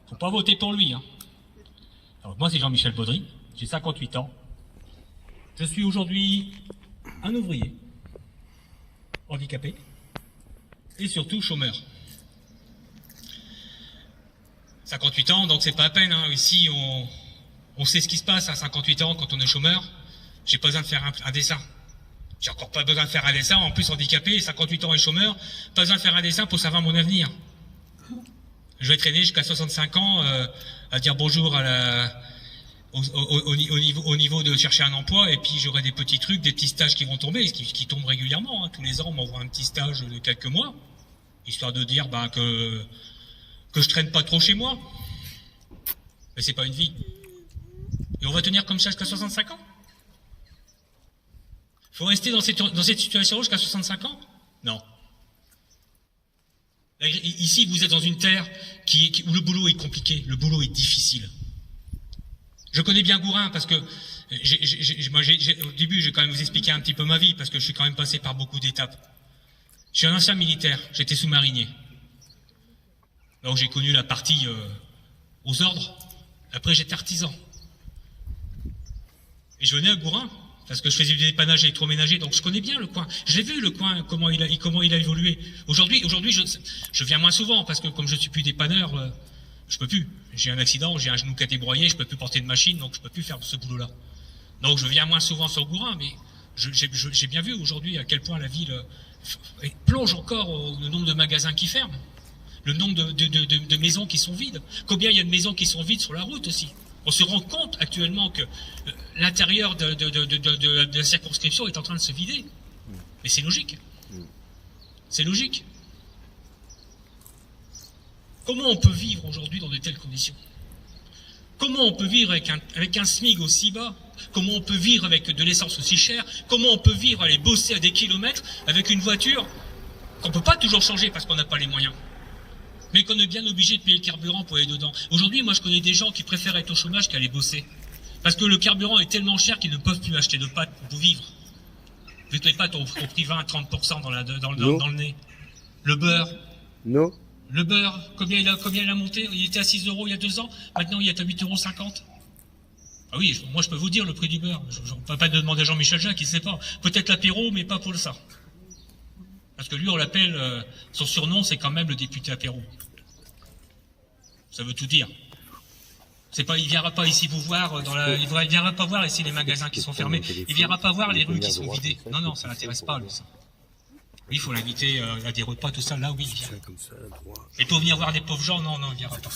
D: Faut pas voter pour lui, hein. Alors, moi, c'est Jean-Michel Baudry, j'ai 58 ans. Je suis aujourd'hui un ouvrier, handicapé, et surtout chômeur. 58 ans, donc c'est pas à peine, hein. Ici, on sait ce qui se passe à 58 ans quand on est chômeur. J'ai pas besoin de faire un dessin. J'ai encore pas besoin de faire un dessin, en plus handicapé, 58 ans et chômeur, pas besoin de faire un dessin pour savoir mon avenir. Je vais traîner jusqu'à 65 ans à dire bonjour au niveau de chercher un emploi, et puis j'aurai des petits trucs, des petits stages qui vont tomber, qui tombent régulièrement, hein. Tous les ans, on m'envoie un petit stage de quelques mois, histoire de dire que je traîne pas trop chez moi. Mais c'est pas une vie. Et on va tenir comme ça jusqu'à 65 ans? Faut rester dans cette situation jusqu'à 65 ans? Non. Ici, vous êtes dans une terre où le boulot est compliqué, le boulot est difficile. Je connais bien Gourin parce que au début, je vais quand même vous expliquer un petit peu ma vie parce que je suis quand même passé par beaucoup d'étapes. Je suis un ancien militaire, j'étais sous-marinier. Donc j'ai connu la partie aux ordres. Après, j'étais artisan. Et je venais à Gourin parce que je faisais du dépannage électroménager, donc je connais bien le coin. J'ai vu le coin, comment il a évolué. Aujourd'hui, je viens moins souvent parce que comme je suis plus dépanneur, je peux plus. J'ai un accident, j'ai un genou qui a été broyé, je peux plus porter de machine, donc je peux plus faire ce boulot-là. Donc je viens moins souvent sur Gourin, mais j'ai bien vu aujourd'hui à quel point la ville plonge encore le nombre de magasins qui ferment, le nombre de maisons qui sont vides. Combien il y a de maisons qui sont vides sur la route aussi. On se rend compte actuellement que l'intérieur de la circonscription est en train de se vider. Mais c'est logique. C'est logique. Comment on peut vivre aujourd'hui dans de telles conditions? Comment on peut vivre avec un SMIC aussi bas? Comment on peut vivre avec de l'essence aussi chère? Comment on peut vivre aller bosser à des kilomètres avec une voiture qu'on ne peut pas toujours changer parce qu'on n'a pas les moyens, mais qu'on est bien obligé de payer le carburant pour aller dedans? Aujourd'hui, moi je connais des gens qui préfèrent être au chômage qu'aller bosser. Parce que le carburant est tellement cher qu'ils ne peuvent plus acheter de pâtes pour vivre. Vu que les pâtes ont pris 20-30% dans le nez. Le beurre.
F: Non.
D: Le beurre, combien il a monté? Il était à 6 € il y a 2 ans, maintenant il est à 8,50 €. Ah oui, moi je peux vous dire le prix du beurre. Je ne peux pas demander à Jean-Michel Jacques, il ne sait pas. Peut-être l'apéro, mais pas pour ça. Parce que lui, on l'appelle, son surnom, c'est quand même le député apéro. Ça veut tout dire. C'est pas, il viendra pas ici vous voir il viendra pas voir ici les magasins qui sont fermés. Il viendra pas voir les rues qui sont vidées. Non, ça l'intéresse pas, lui, ça. Lui, il faut l'inviter à des repas, tout ça, là, oui, il vient. Et pour venir voir des pauvres gens, non, il viendra pas.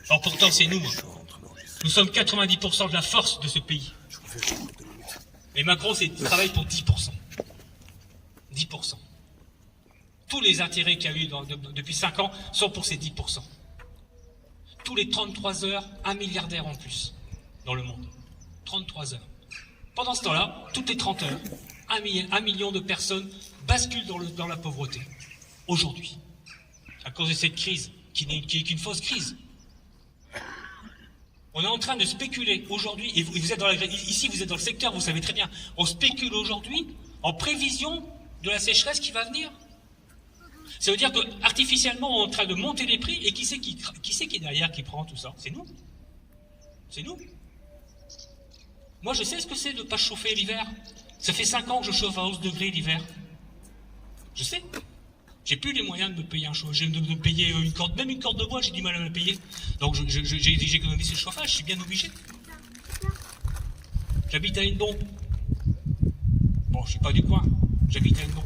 D: Alors pourtant, c'est nous. Nous sommes 90% de la force de ce pays. Et Macron, il travaille pour 10%. 10%. Tous les intérêts qu'il y a eu depuis 5 ans sont pour ces 10%. Tous les 33 heures, 1 milliardaire en plus dans le monde. 33 heures. Pendant ce temps-là, toutes les 30 heures, 1 million de personnes basculent dans la pauvreté. Aujourd'hui. À cause de cette crise, qui n'est qu'une fausse crise. On est en train de spéculer aujourd'hui, et vous êtes ici vous êtes dans le secteur, vous savez très bien, on spécule aujourd'hui en prévision de la sécheresse qui va venir. Ça veut dire qu'artificiellement, on est en train de monter les prix, et qui c'est qui est derrière qui prend tout ça? C'est nous. C'est nous. Moi, je sais ce que c'est de ne pas chauffer l'hiver. Ça fait 5 ans que je chauffe à 11 degrés l'hiver. Je sais. J'ai plus les moyens de me payer un chauffage, de me payer une corde, même une corde de bois, j'ai du mal à me payer. Donc j'ai économisé le chauffage, je suis bien obligé. J'habite à Hennebont. Bon, je suis pas du coin, j'habite à Hennebont.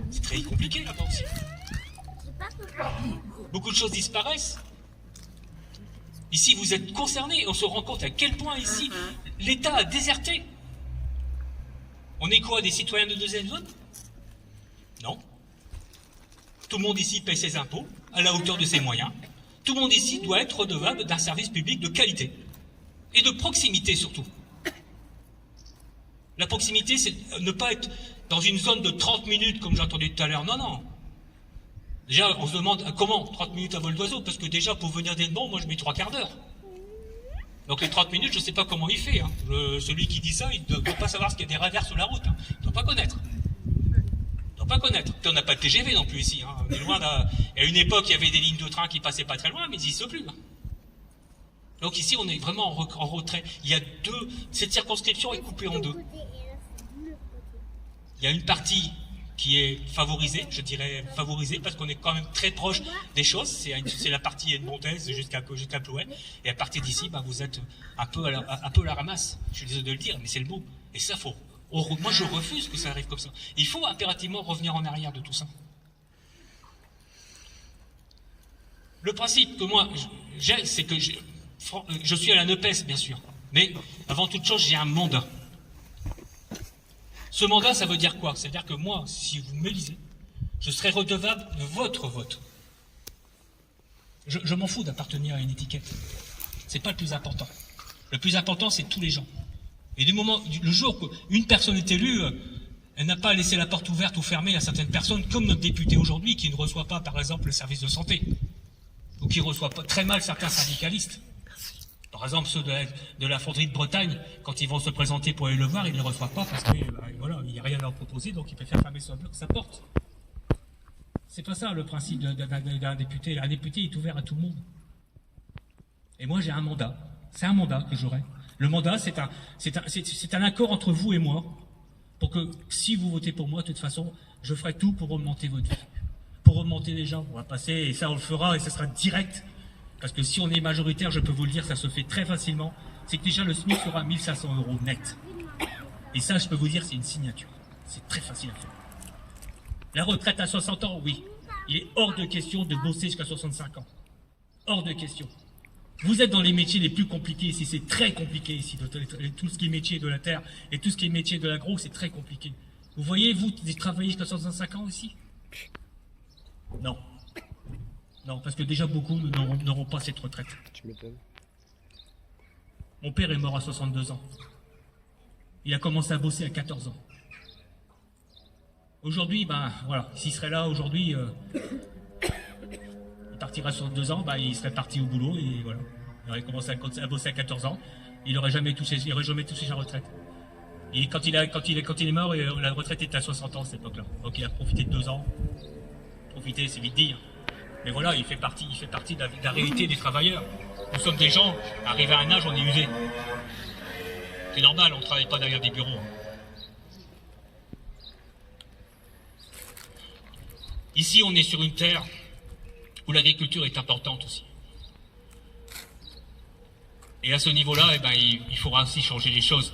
D: C'est très compliqué là-bas aussi. Beaucoup de choses disparaissent. Ici, vous êtes concernés, on se rend compte à quel point ici, l'État a déserté. On est quoi, des citoyens de deuxième zone? Non. Tout le monde ici paye ses impôts, à la hauteur de ses moyens. Tout le monde ici doit être redevable d'un service public de qualité. Et de proximité surtout. La proximité, c'est ne pas être dans une zone de 30 minutes, comme j'ai entendu tout à l'heure. Non. Déjà, on se demande comment 30 minutes à vol d'oiseau, parce que déjà, pour venir d'Hennebont, moi je mets 3 quarts d'heure. Donc les 30 minutes, je ne sais pas comment il fait. Hein. Celui qui dit ça, il ne doit pas savoir ce qu'il y a des radars sur la route. Hein. Il ne doit pas connaître. Il ne doit pas connaître. Puis on n'a pas de TGV non plus ici. Hein. On est loin d'un... Il y a une époque, il y avait des lignes de train qui passaient pas très loin, mais ils n'existent plus. Hein. Donc ici, on est vraiment en retrait. Il y a deux... Cette circonscription est coupée en deux. Il y a une partie qui est favorisée, je dirais favorisée, parce qu'on est quand même très proche des choses. C'est la partie edmontaise jusqu'à Plouet. Et à partir d'ici, bah, vous êtes un peu à la ramasse. Je suis désolé de le dire, mais c'est le mot. Et ça, moi, je refuse que ça arrive comme ça. Il faut impérativement revenir en arrière de tout ça. Le principe que moi, j'ai, c'est que je suis à la NUPES, bien sûr. Mais avant toute chose, j'ai un mandat. Ce mandat, ça veut dire quoi? Ça veut dire que moi, si vous m'élisez, je serai redevable de votre vote. Je m'en fous d'appartenir à une étiquette. C'est pas le plus important. Le plus important, c'est tous les gens. Et le jour qu'une personne est élue, elle n'a pas laissé la porte ouverte ou fermée à certaines personnes, comme notre député aujourd'hui, qui ne reçoit pas, par exemple, le service de santé, ou qui ne reçoit pas très mal certains syndicalistes. Par exemple, ceux de la fonderie de Bretagne, quand ils vont se présenter pour aller le voir, ils ne le reçoivent pas parce qu'il n'y a rien à leur proposer, donc ils préfèrent fermer sa porte. C'est pas ça le principe d'un député. Un député est ouvert à tout le monde. Et moi, j'ai un mandat. C'est un mandat que j'aurai. Le mandat, c'est un accord entre vous et moi, pour que si vous votez pour moi, de toute façon, je ferai tout pour augmenter votre vie. Pour augmenter les gens. On va passer, et ça on le fera, et ça sera direct. Parce que si on est majoritaire, je peux vous le dire, ça se fait très facilement. C'est que déjà le SMIC sera 1 500 € net. Et ça, je peux vous dire, c'est une signature. C'est très facile à faire. La retraite à 60 ans, oui. Il est hors de question de bosser jusqu'à 65 ans. Hors de question. Vous êtes dans les métiers les plus compliqués ici. C'est très compliqué ici. Tout ce qui est métier de la terre et tout ce qui est métier de l'agro, c'est très compliqué. Vous voyez, vous travaillez jusqu'à 65 ans ici? Non. Non, parce que déjà beaucoup n'auront pas cette retraite.
F: Tu m'étonnes.
D: Mon père est mort à 62 ans. Il a commencé à bosser à 14 ans. Aujourd'hui, ben voilà, s'il serait là aujourd'hui, il partirait sur 2 ans, ben, il serait parti au boulot et voilà. Il aurait commencé à bosser à 14 ans. Il n'aurait jamais touché sa retraite. Et quand il est mort, la retraite était à 60 ans à cette époque-là. Donc il a profité de 2 ans. Profiter, c'est vite dire. Mais voilà, il fait partie de la réalité des travailleurs. Nous sommes des gens, arrivés à un âge, on est usés. C'est normal, on ne travaille pas derrière des bureaux. Ici, on est sur une terre où l'agriculture est importante aussi. Et à ce niveau-là, eh ben, il faudra aussi changer les choses.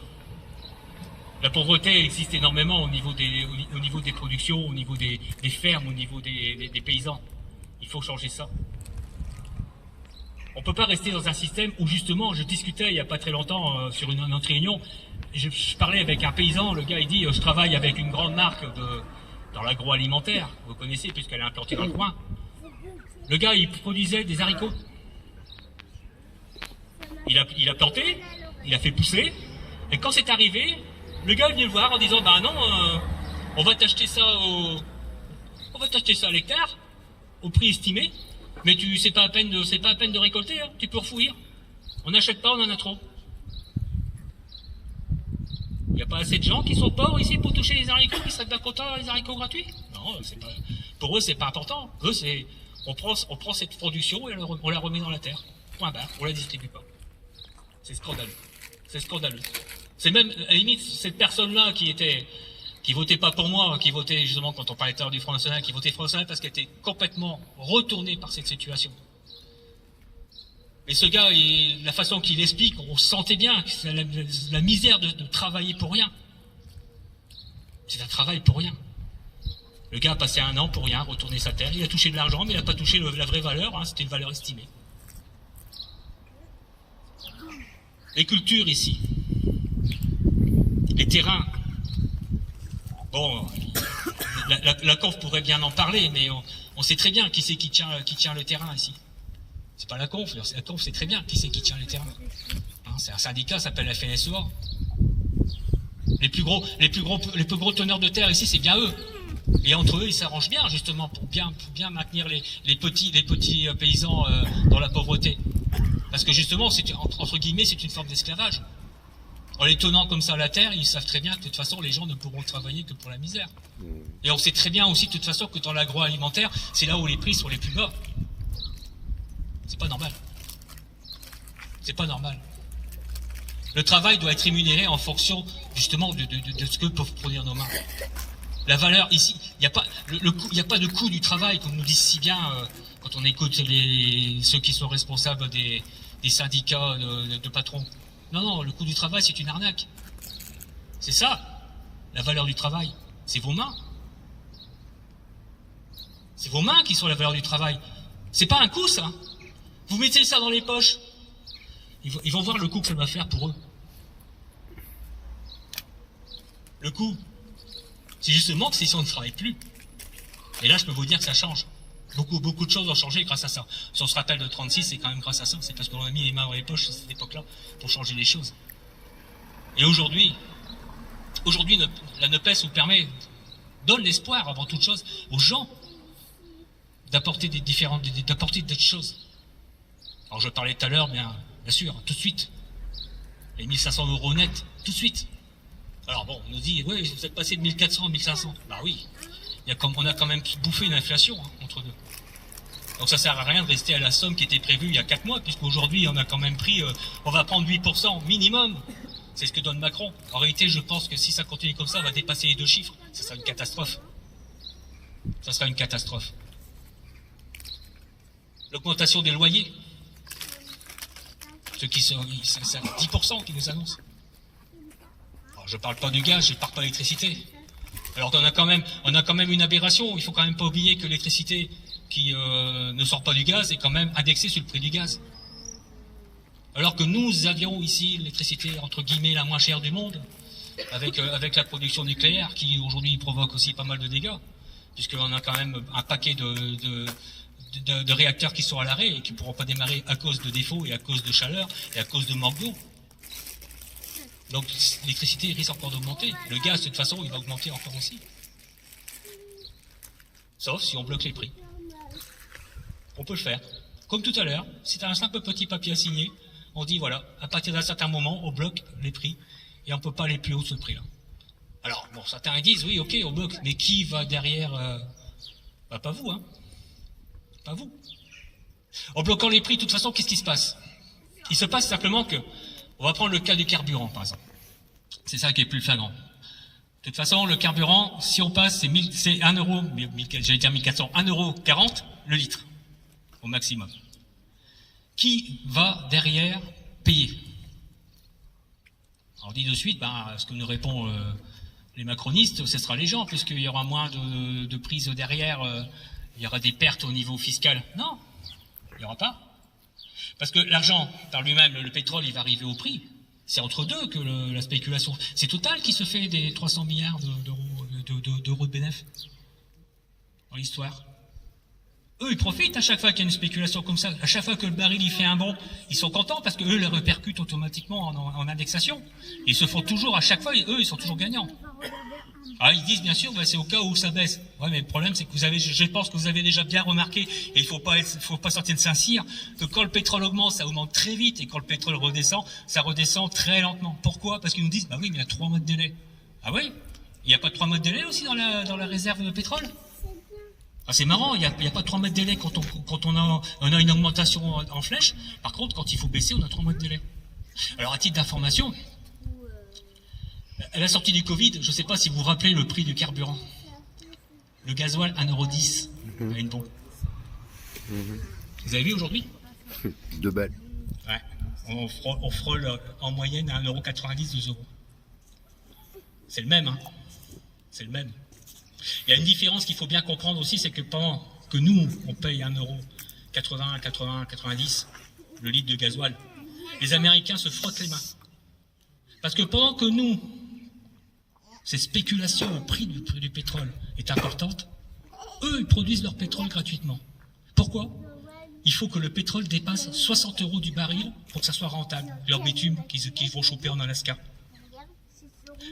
D: La pauvreté, elle existe énormément au niveau des productions, au niveau des fermes, au niveau des paysans. Il faut changer ça. On ne peut pas rester dans un système où justement, je discutais il n'y a pas très longtemps sur une autre réunion, je parlais avec un paysan, le gars il dit je travaille avec une grande marque dans l'agroalimentaire, vous connaissez puisqu'elle est implantée dans le coin. Le gars il produisait des haricots. Il a planté, il a fait pousser, et quand c'est arrivé, le gars est venu le voir en disant bah non, on va t'acheter ça à l'hectare, au prix estimé, mais c'est pas à peine de récolter, hein, tu peux refouir. On n'achète pas, on en a trop. Il n'y a pas assez de gens qui sont pauvres ici pour toucher les haricots, qui seraient bien contents les haricots gratuits. Non, pour eux c'est pas important. Eux on prend cette production et on la remet dans la terre. Point barre, on la distribue pas. C'est scandaleux. C'est scandaleux. C'est même, à la limite, cette personne-là qui votait pas pour moi, qui votait justement, quand on parlait tout à l'heure du Front National, qui votait Front National parce qu'elle était complètement retournée par cette situation. Et ce gars, la façon qu'il explique, on sentait bien que c'est la misère de travailler pour rien. C'est un travail pour rien. Le gars a passé 1 an pour rien, retourner sa terre, il a touché de l'argent, mais il n'a pas touché la vraie valeur, hein, c'était une valeur estimée. Les cultures ici, les terrains, bon, la CONF pourrait bien en parler, mais on sait très bien qui c'est qui tient le terrain ici. C'est pas la CONF sait très bien qui c'est qui tient les terrains. Hein, c'est un syndicat, ça s'appelle la FNSEA. Les plus gros teneurs de terre ici, c'est bien eux. Et entre eux, ils s'arrangent bien, justement, pour bien maintenir les petits paysans dans la pauvreté. Parce que justement, entre guillemets, c'est une forme d'esclavage. En les tenant comme ça à la terre, ils savent très bien que de toute façon, les gens ne pourront travailler que pour la misère. Et on sait très bien aussi de toute façon que dans l'agroalimentaire, c'est là où les prix sont les plus bas. C'est pas normal. C'est pas normal. Le travail doit être rémunéré en fonction justement de ce que peuvent produire nos mains. La valeur ici, il n'y a pas il n'y a pas de coût du travail, comme nous disent si bien quand on écoute ceux qui sont responsables des syndicats de patrons. Non, le coût du travail, c'est une arnaque. C'est ça, la valeur du travail. C'est vos mains. C'est vos mains qui sont la valeur du travail. C'est pas un coût, ça. Vous mettez ça dans les poches. Ils vont voir le coût que ça va faire pour eux. Le coût, c'est justement que si on ne travaille plus. Et là, je peux vous dire que ça change. Beaucoup de choses ont changé grâce à ça. Si on se rappelle de 36, c'est quand même grâce à ça. C'est parce qu'on a mis les mains dans les poches à cette époque-là pour changer les choses. Et aujourd'hui, la NUPES nous donne l'espoir avant toute chose aux gens d'apporter d'autres choses. Alors je parlais tout à l'heure, bien sûr, tout de suite. Les 1500 € net, tout de suite. Alors bon, on nous dit, oui, vous êtes passé de 1400 à 1500. Bah oui, on a quand même bouffé une inflation entre deux. Donc ça sert à rien de rester à la somme qui était prévue il y a 4 mois, puisqu'aujourd'hui on a quand même pris, on va prendre 8% minimum. C'est ce que donne Macron. En réalité, je pense que si ça continue comme ça, on va dépasser les 2 chiffres. Ça sera une catastrophe. Ça sera une catastrophe. L'augmentation des loyers. C'est 10% qui nous annoncent. Alors, je parle pas du gaz, je parle pas de l'électricité. Alors on a quand même une aberration. Il faut quand même pas oublier que l'électricité qui ne sort pas du gaz est quand même indexée sur le prix du gaz. Alors que nous avions ici l'électricité entre guillemets la moins chère du monde, avec la production nucléaire qui aujourd'hui provoque aussi pas mal de dégâts, puisqu'on a quand même un paquet de réacteurs qui sont à l'arrêt et qui ne pourront pas démarrer à cause de défauts et à cause de chaleur et à cause de manque d'eau. Donc l'électricité risque encore d'augmenter. Le gaz, de toute façon, il va augmenter encore aussi. Sauf si on bloque les prix. On peut le faire. Comme tout à l'heure, c'est un simple petit papier à signer. On dit, voilà, à partir d'un certain moment, on bloque les prix et on ne peut pas aller plus haut de ce prix-là. Alors, bon, certains disent, oui, ok, on bloque, mais qui va derrière Bah, pas vous, hein. Pas vous. En bloquant les prix, de toute façon, qu'est-ce qui se passe? Il se passe simplement que, on va prendre le cas du carburant, par exemple. C'est ça qui est plus flagrant. De toute façon, le carburant, si on passe, c'est 1 euro, j'allais dire 1400, 1,40 € le litre, au maximum. Qui va derrière payer? Alors, on dit de suite, ce que nous répond les macronistes, ce sera les gens, puisqu'il y aura moins de prise derrière, il y aura des pertes au niveau fiscal. Non, il n'y aura pas. Parce que l'argent, par lui-même, le pétrole, il va arriver au prix. C'est entre deux que la spéculation. C'est Total qui se fait des 300 milliards d'euros de bénéfices dans l'histoire. Eux, ils profitent à chaque fois qu'il y a une spéculation comme ça. À chaque fois que le baril il fait un bond, ils sont contents parce qu'eux les répercutent automatiquement en indexation. Ils se font toujours, à chaque fois, eux, ils sont toujours gagnants. Alors ils disent bien sûr, c'est au cas où ça baisse. Ouais, mais le problème c'est que je pense que vous avez déjà bien remarqué, et il faut pas sortir de Saint-Cyr, que quand le pétrole augmente, ça augmente très vite, et quand le pétrole redescend, ça redescend très lentement. Pourquoi? Parce qu'ils nous disent, oui, mais il y a 3 mois de délai. Ah oui? Il n'y a pas de 3 mois de délai aussi dans la réserve de pétrole? C'est marrant, il n'y a pas de 3 mois de délai quand on a une augmentation en flèche. Par contre, quand il faut baisser, on a 3 mois de délai. Alors à titre d'information, à la sortie du Covid, je ne sais pas si vous vous rappelez le prix du carburant. Le gasoil, 1,10 € à une pompe. Vous avez vu aujourd'hui?
F: 2 balles.
D: Ouais. On frôle en moyenne à 1,90 €, 2 €. C'est le même, hein. C'est le même. Il y a une différence qu'il faut bien comprendre aussi, c'est que pendant que nous, on paye 1,80 €, 90 le litre de gasoil, les Américains se frottent les mains. Parce que pendant que nous, cette spéculation au prix du pétrole est importante, eux, ils produisent leur pétrole gratuitement. Pourquoi? Il faut que le pétrole dépasse 60 € du baril pour que ça soit rentable, leur bitume qu'ils vont choper en Alaska.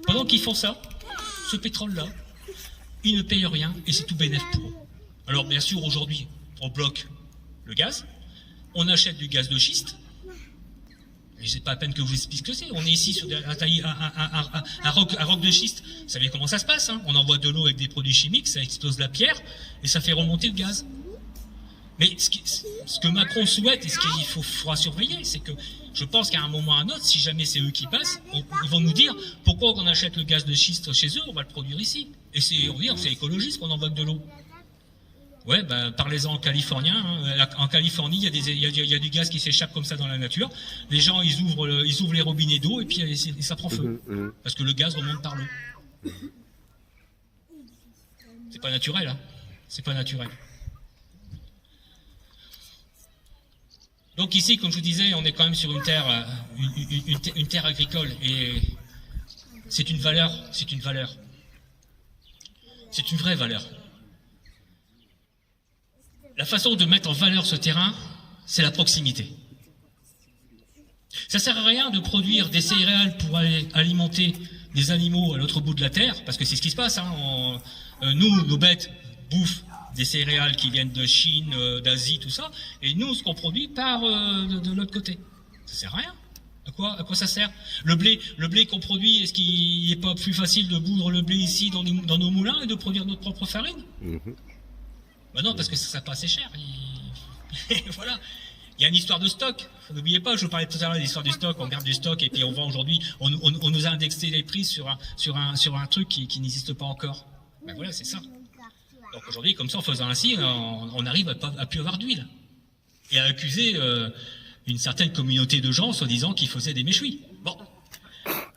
D: Pendant qu'ils font ça, ce pétrole-là, ils ne payent rien et c'est tout bénéf pour eux. Alors bien sûr, aujourd'hui, on bloque le gaz, on achète du gaz de schiste, Et c'est pas à peine que je vous explique ce que c'est. On est ici sur un roc de schiste. Vous savez comment ça se passe, hein? On envoie de l'eau avec des produits chimiques, ça explose la pierre et ça fait remonter le gaz. Mais ce que Macron souhaite et ce qu'il faudra surveiller, c'est que je pense qu'à un moment ou à un autre, si jamais c'est eux qui passent, ils vont nous dire pourquoi on achète le gaz de schiste chez eux, on va le produire ici. Et on va dire c'est écologiste qu'on envoie de l'eau. Ouais, ben parlez-en en Californien. Hein. En Californie, il y a du gaz qui s'échappe comme ça dans la nature. Les gens, ils ouvrent les robinets d'eau et puis ça prend feu. Parce que le gaz remonte par l'eau. C'est pas naturel, hein. C'est pas naturel. Donc ici, comme je vous disais, on est quand même sur une terre agricole et c'est une valeur. C'est une vraie valeur. La façon de mettre en valeur ce terrain, c'est la proximité. Ça sert à rien de produire des céréales pour aller alimenter des animaux à l'autre bout de la terre, parce que c'est ce qui se passe. Hein. Nous, nos bêtes bouffent des céréales qui viennent de Chine, d'Asie, tout ça, et nous, ce qu'on produit part de l'autre côté. Ça sert à rien. À quoi ça sert? Le blé qu'on produit, est-ce qu'il n'est pas plus facile de boudre le blé ici dans nos moulins et de produire notre propre farine? Ben non, parce que ça pas assez cher. Voilà. Il y a une histoire de stock. N'oubliez pas, je vous parlais tout à l'heure de l'histoire du stock. On garde du stock et puis on vend aujourd'hui. On nous a indexé les prix sur un truc qui n'existe pas encore. Ben voilà, c'est ça. Donc aujourd'hui, comme ça, en faisant ainsi, on arrive à plus avoir d'huile et à accuser une certaine communauté de gens, soi-disant, qui faisaient des méchouis. Bon.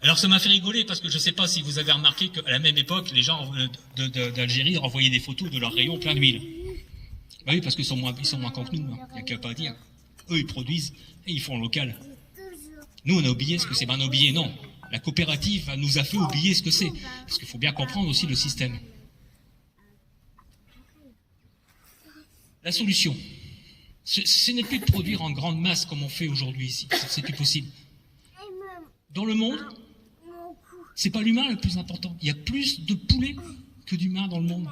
D: Alors ça m'a fait rigoler parce que je ne sais pas si vous avez remarqué qu'à la même époque, les gens d'Algérie renvoyaient des photos de leurs rayons pleins d'huile. Bah oui, parce qu'ils sont moins cons que nous, hein. Il n'y a qu'à pas dire. Eux, ils produisent et ils font local. Nous, on a oublié ce que c'est. Ben, on a oublié, non. La coopérative nous a fait oublier ce que c'est. Parce qu'il faut bien comprendre aussi le système. La solution, ce n'est plus de produire en grande masse comme on fait aujourd'hui ici. C'est plus possible. Dans le monde, c'est pas l'humain le plus important. Il y a plus de poulets que d'humains dans le monde.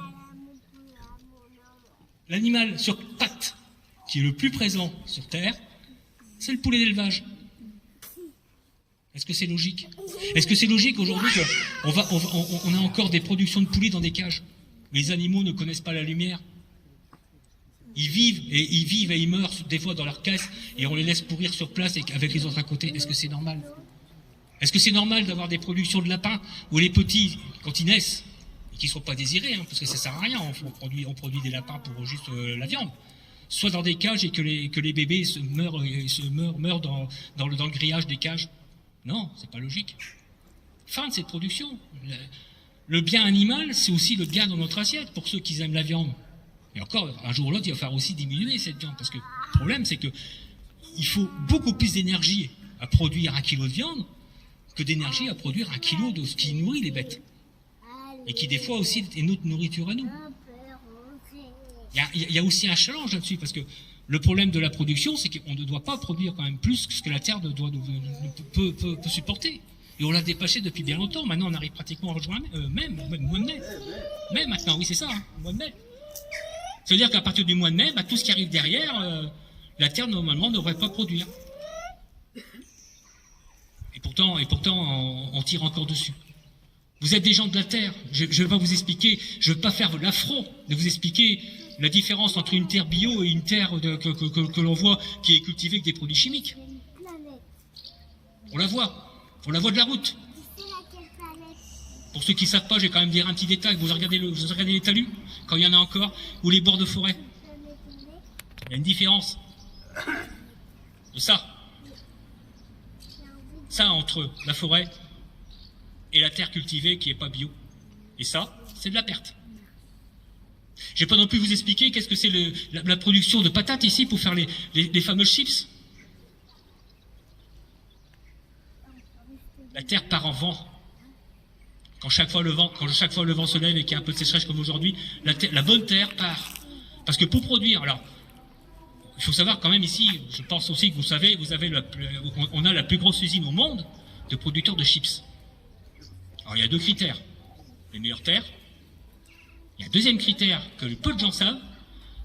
D: L'animal sur pattes qui est le plus présent sur Terre, c'est le poulet d'élevage. Est-ce que c'est logique? Est-ce que c'est logique aujourd'hui qu'on a encore des productions de poulets dans des cages? Les animaux ne connaissent pas la lumière. Ils vivent et ils meurent des fois dans leur caisse et on les laisse pourrir sur place avec les autres à côté. Est-ce que c'est normal? Est-ce que c'est normal d'avoir des productions de lapins où les petits, quand ils naissent, et qu'ils ne sont pas désirés, hein, parce que ça ne sert à rien, on produit des lapins pour juste la viande, soit dans des cages et que les bébés meurent dans le grillage des cages? Non, c'est pas logique. Fin de cette production. Le bien animal, c'est aussi le bien dans notre assiette, pour ceux qui aiment la viande. Et encore, un jour ou l'autre, il va falloir aussi diminuer cette viande, parce que le problème, c'est que il faut beaucoup plus d'énergie à produire 1 kilo de viande que d'énergie à produire 1 kilo de ce qui nourrit les bêtes. Et qui, des fois, aussi, est notre nourriture à nous. Il y a aussi un challenge là-dessus, parce que le problème de la production, c'est qu'on ne doit pas produire quand même plus que ce que la Terre peut supporter. Et on l'a dépassé depuis bien longtemps. Maintenant, on arrive pratiquement à rejoindre même mois de mai. Mai maintenant, oui, c'est ça, hein, mois de mai. Ça veut dire qu'à partir du mois de mai, tout ce qui arrive derrière, la Terre, normalement, ne devrait pas produire. Et pourtant, on tire encore dessus. Vous êtes des gens de la Terre. Je ne vais pas vous expliquer, je ne veux pas faire l'affront de vous expliquer la différence entre une terre bio et une terre que l'on voit qui est cultivée avec des produits chimiques. On la voit de la route. Pour ceux qui ne savent pas, je vais quand même dire un petit détail. Vous regardez les talus, quand il y en a encore, ou les bords de forêt. Il y a une différence de ça. Ça entre la forêt et la terre cultivée qui n'est pas bio. Et ça, c'est de la perte. Je ne vais pas non plus vous expliquer qu'est-ce que c'est la production de patates ici pour faire les fameuses chips. La terre part en vent. Quand chaque fois le vent se lève et qu'il y a un peu de sécheresse comme aujourd'hui, la bonne terre part. Parce que pour produire, alors, il faut savoir quand même ici, je pense aussi que vous savez, on a la plus grosse usine au monde de producteurs de chips. Alors il y a 2 critères. Les meilleures terres. Il y a un deuxième critère que peu de gens savent,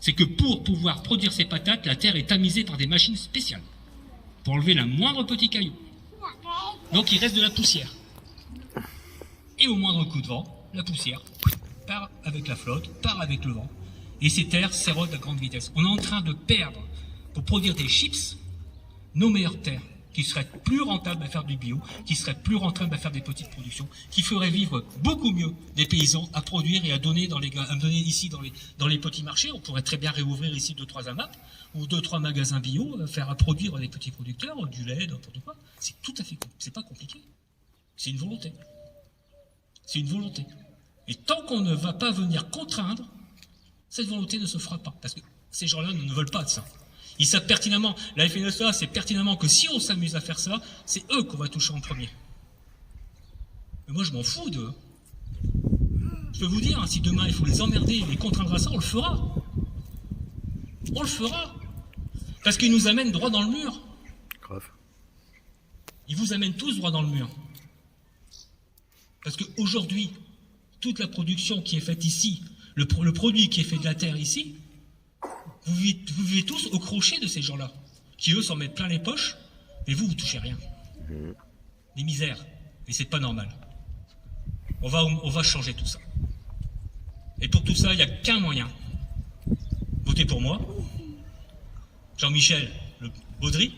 D: c'est que pour pouvoir produire ces patates, la terre est tamisée par des machines spéciales pour enlever la moindre petit caillou. Donc il reste de la poussière. Et au moindre coup de vent, la poussière part avec la flotte, part avec le vent. Et ces terres s'érodent à grande vitesse. On est en train de perdre, pour produire des chips, nos meilleures terres, qui seraient plus rentables à faire du bio, qui seraient plus rentables à faire des petites productions, qui feraient vivre beaucoup mieux des paysans à produire et à donner ici dans les petits marchés. On pourrait très bien réouvrir ici 2-3 AMAP ou 2-3 magasins bio, faire à produire des petits producteurs, du lait, n'importe quoi. C'est tout à fait, c'est pas compliqué. C'est une volonté. C'est une volonté. Et tant qu'on ne va pas venir contraindre, cette volonté ne se fera pas. Parce que ces gens-là ne veulent pas de ça. Ils savent pertinemment, la FNSEA sait pertinemment que si on s'amuse à faire ça, c'est eux qu'on va toucher en premier. Mais moi je m'en fous d'eux. Je peux vous dire, si demain il faut les emmerder et les contraindre à ça, on le fera. On le fera. Parce qu'ils nous amènent droit dans le mur.
F: Grave.
D: Ils vous amènent tous droit dans le mur. Parce qu'aujourd'hui, toute la production qui est faite ici, le produit qui est fait de la terre ici, vous vivez tous au crochet de ces gens-là, qui eux s'en mettent plein les poches, et vous touchez rien. Des misères. Et c'est pas normal. On va changer tout ça. Et pour tout ça, il n'y a qu'un moyen. Votez pour moi. Jean-Michel le Baudry,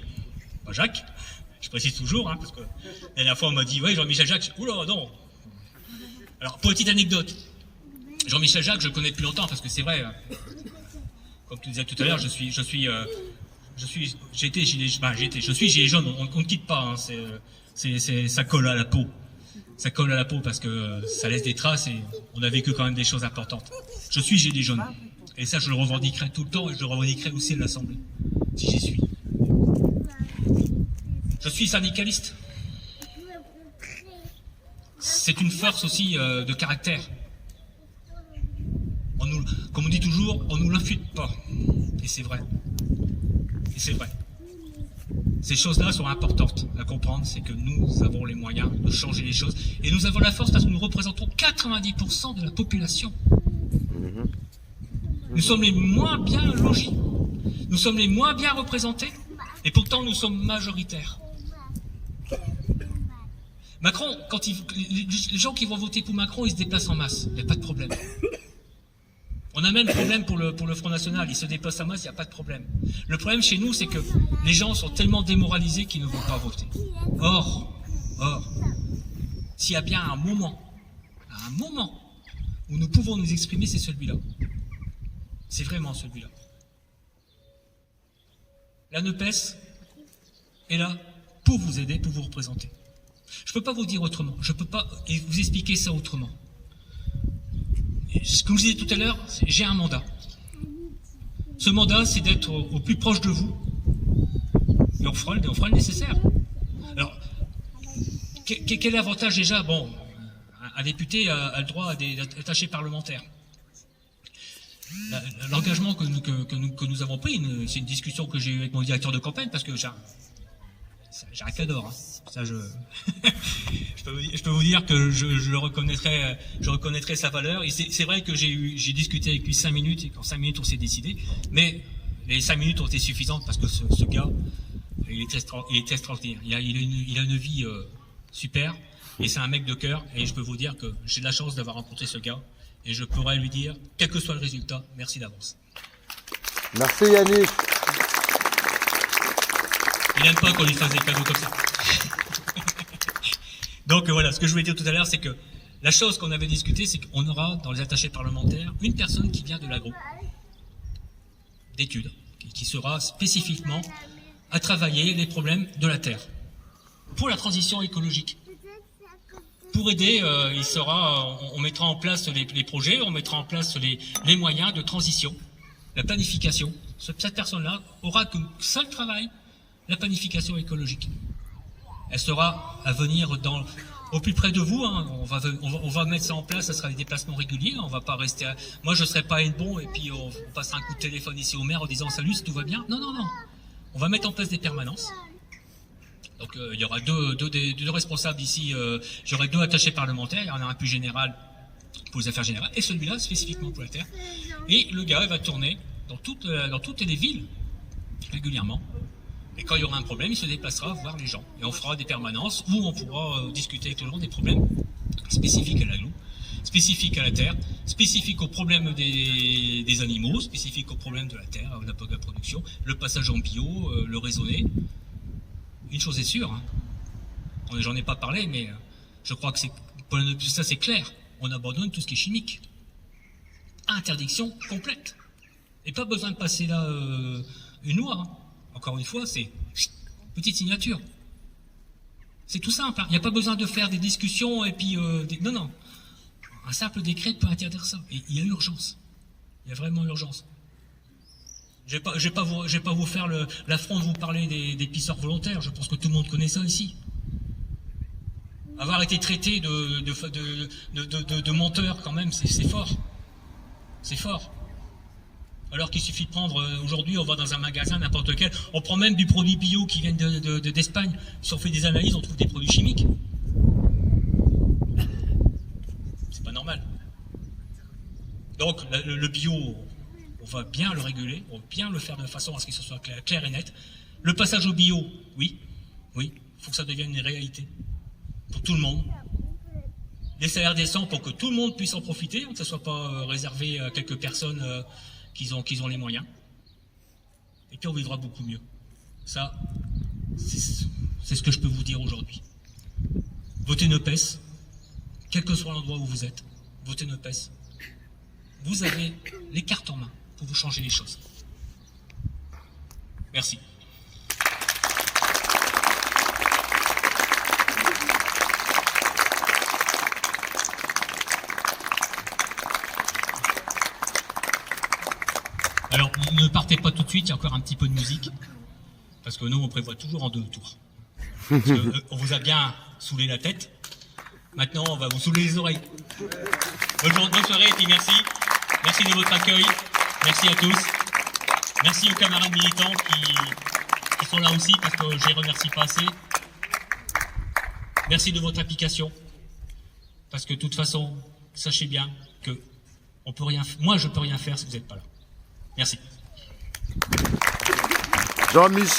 D: pas Jacques. Je précise toujours, parce que la dernière fois on m'a dit, ouais, Jean-Michel Jacques, oula, non. Alors, petite anecdote. Jean-Michel Jacques, je le connais depuis longtemps, parce que c'est vrai, comme tu disais tout à l'heure, je suis gilet jaune, on ne quitte pas, ça colle à la peau. Ça colle à la peau parce que ça laisse des traces et on a vécu quand même des choses importantes. Je suis gilet jaune. Et ça, je le revendiquerai tout le temps et je le revendiquerai aussi à l'Assemblée, si j'y suis. Je suis syndicaliste. C'est une force aussi de caractère. Comme on dit toujours, on ne nous l'infute pas. Et c'est vrai. Et c'est vrai. Ces choses-là sont importantes à comprendre, c'est que nous avons les moyens de changer les choses. Et nous avons la force parce que nous représentons 90% de la population. Nous sommes les moins bien logis. Nous sommes les moins bien représentés. Et pourtant, nous sommes majoritaires. Macron, quand les gens qui vont voter pour Macron, ils se déplacent en masse. Il n'y a pas de problème. On a même le problème pour le Front National. Ils se déplacent en masse, il n'y a pas de problème. Le problème chez nous, c'est que les gens sont tellement démoralisés qu'ils ne vont pas voter. Or, s'il y a bien un moment où nous pouvons nous exprimer, c'est celui-là. C'est vraiment celui-là. La NUPES est là pour vous aider, pour vous représenter. Je ne peux pas vous dire autrement. Je ne peux pas vous expliquer ça autrement. Comme je disais tout à l'heure, j'ai un mandat. Ce mandat, c'est d'être au plus proche de vous. Et on fera le nécessaire. Alors, quel avantage déjà? Bon, un député a le droit à des attachés parlementaires. L'engagement que nous avons pris, c'est une discussion que j'ai eue avec mon directeur de campagne, parce que j'ai un cadre. Ça, je peux vous dire que je reconnaîtrai sa valeur. Et c'est vrai que j'ai discuté avec lui 5 minutes, et qu'en 5 minutes on s'est décidé. Mais les 5 minutes ont été suffisantes parce que ce gars, il est extraordinaire. Il a une vie super, et c'est un mec de cœur. Et je peux vous dire que j'ai de la chance d'avoir rencontré ce gars. Et je pourrais lui dire, quel que soit le résultat, merci d'avance.
F: Merci Yannick.
D: Il n'aime pas qu'on lui fasse des cadeaux comme ça. Donc voilà, ce que je voulais dire tout à l'heure, c'est que la chose qu'on avait discutée, c'est qu'on aura dans les attachés parlementaires une personne qui vient de l'agro, d'études, qui sera spécifiquement à travailler les problèmes de la terre, pour la transition écologique. Pour aider, on mettra en place les projets, on mettra en place les moyens de transition, la planification. Cette personne-là aura comme seul travail la planification écologique. Elle sera à venir au plus près de vous. On va mettre ça en place. Ça sera des déplacements réguliers. On va pas rester. Moi, je serai pas bon et puis on passera un coup de téléphone ici au maire en disant salut, si tout va bien. Non. On va mettre en place des permanences. Donc il y aura deux responsables ici. J'aurai 2 attachés parlementaires. Il y en a un plus général pour les affaires générales et celui-là spécifiquement pour la terre. Et le gars il va tourner dans toutes les villes régulièrement
G: Et quand il y aura un problème, il se déplacera voir les gens. Et on fera des permanences où on pourra discuter avec les gens des problèmes spécifiques à l'agglo, spécifiques à la terre, spécifiques aux problèmes des animaux, spécifiques aux problèmes de la terre, de la production, le passage en bio, le raisonner. Une chose est sûre, hein. J'en ai pas parlé, mais je crois que ça c'est clair. On abandonne tout ce qui est chimique. Interdiction complète. Et pas besoin de passer là une loi. Hein. Encore une fois, c'est petite signature. C'est tout simple. Il n'y a pas besoin de faire des discussions et puis... Non, non. Un simple décret peut interdire ça. Et il y a urgence. Il y a vraiment urgence. Je vais pas vous faire l'affront de vous parler des pisseurs volontaires. Je pense que tout le monde connaît ça ici. Avoir été traité de menteur, quand même, c'est fort. C'est fort. Alors qu'il suffit de prendre, aujourd'hui, on va dans un magasin, n'importe lequel, on prend même du produit bio qui vient d'Espagne. Si on fait des analyses, on trouve des produits chimiques. C'est pas normal. Donc, le bio, on va bien le réguler, on va bien le faire de façon à ce que ce soit clair et net. Le passage au bio, oui, il faut que ça devienne une réalité. Pour tout le monde. Des salaires décents pour que tout le monde puisse en profiter, que ce ne soit pas réservé à quelques personnes qui ont les moyens. Et puis on vivra beaucoup mieux. Ça, c'est ce que je peux vous dire aujourd'hui. Votez NUPES, quel que soit l'endroit où vous êtes, votez NUPES. Vous avez les cartes en main pour vous changer les choses. Merci. Alors, ne partez pas tout de suite, il y a encore un petit peu de musique, parce que nous, on prévoit toujours en 2 tours. Parce que, on vous a bien saoulé la tête, maintenant, on va vous saouler les oreilles. Bonne soirée, et puis merci. Merci de votre accueil. Merci à tous. Merci aux camarades militants qui sont là aussi, parce que je les remercie pas assez. Merci de votre implication, parce que de toute façon, sachez bien que moi, je peux rien faire si vous n'êtes pas là. Merci.
F: Jean-Michel.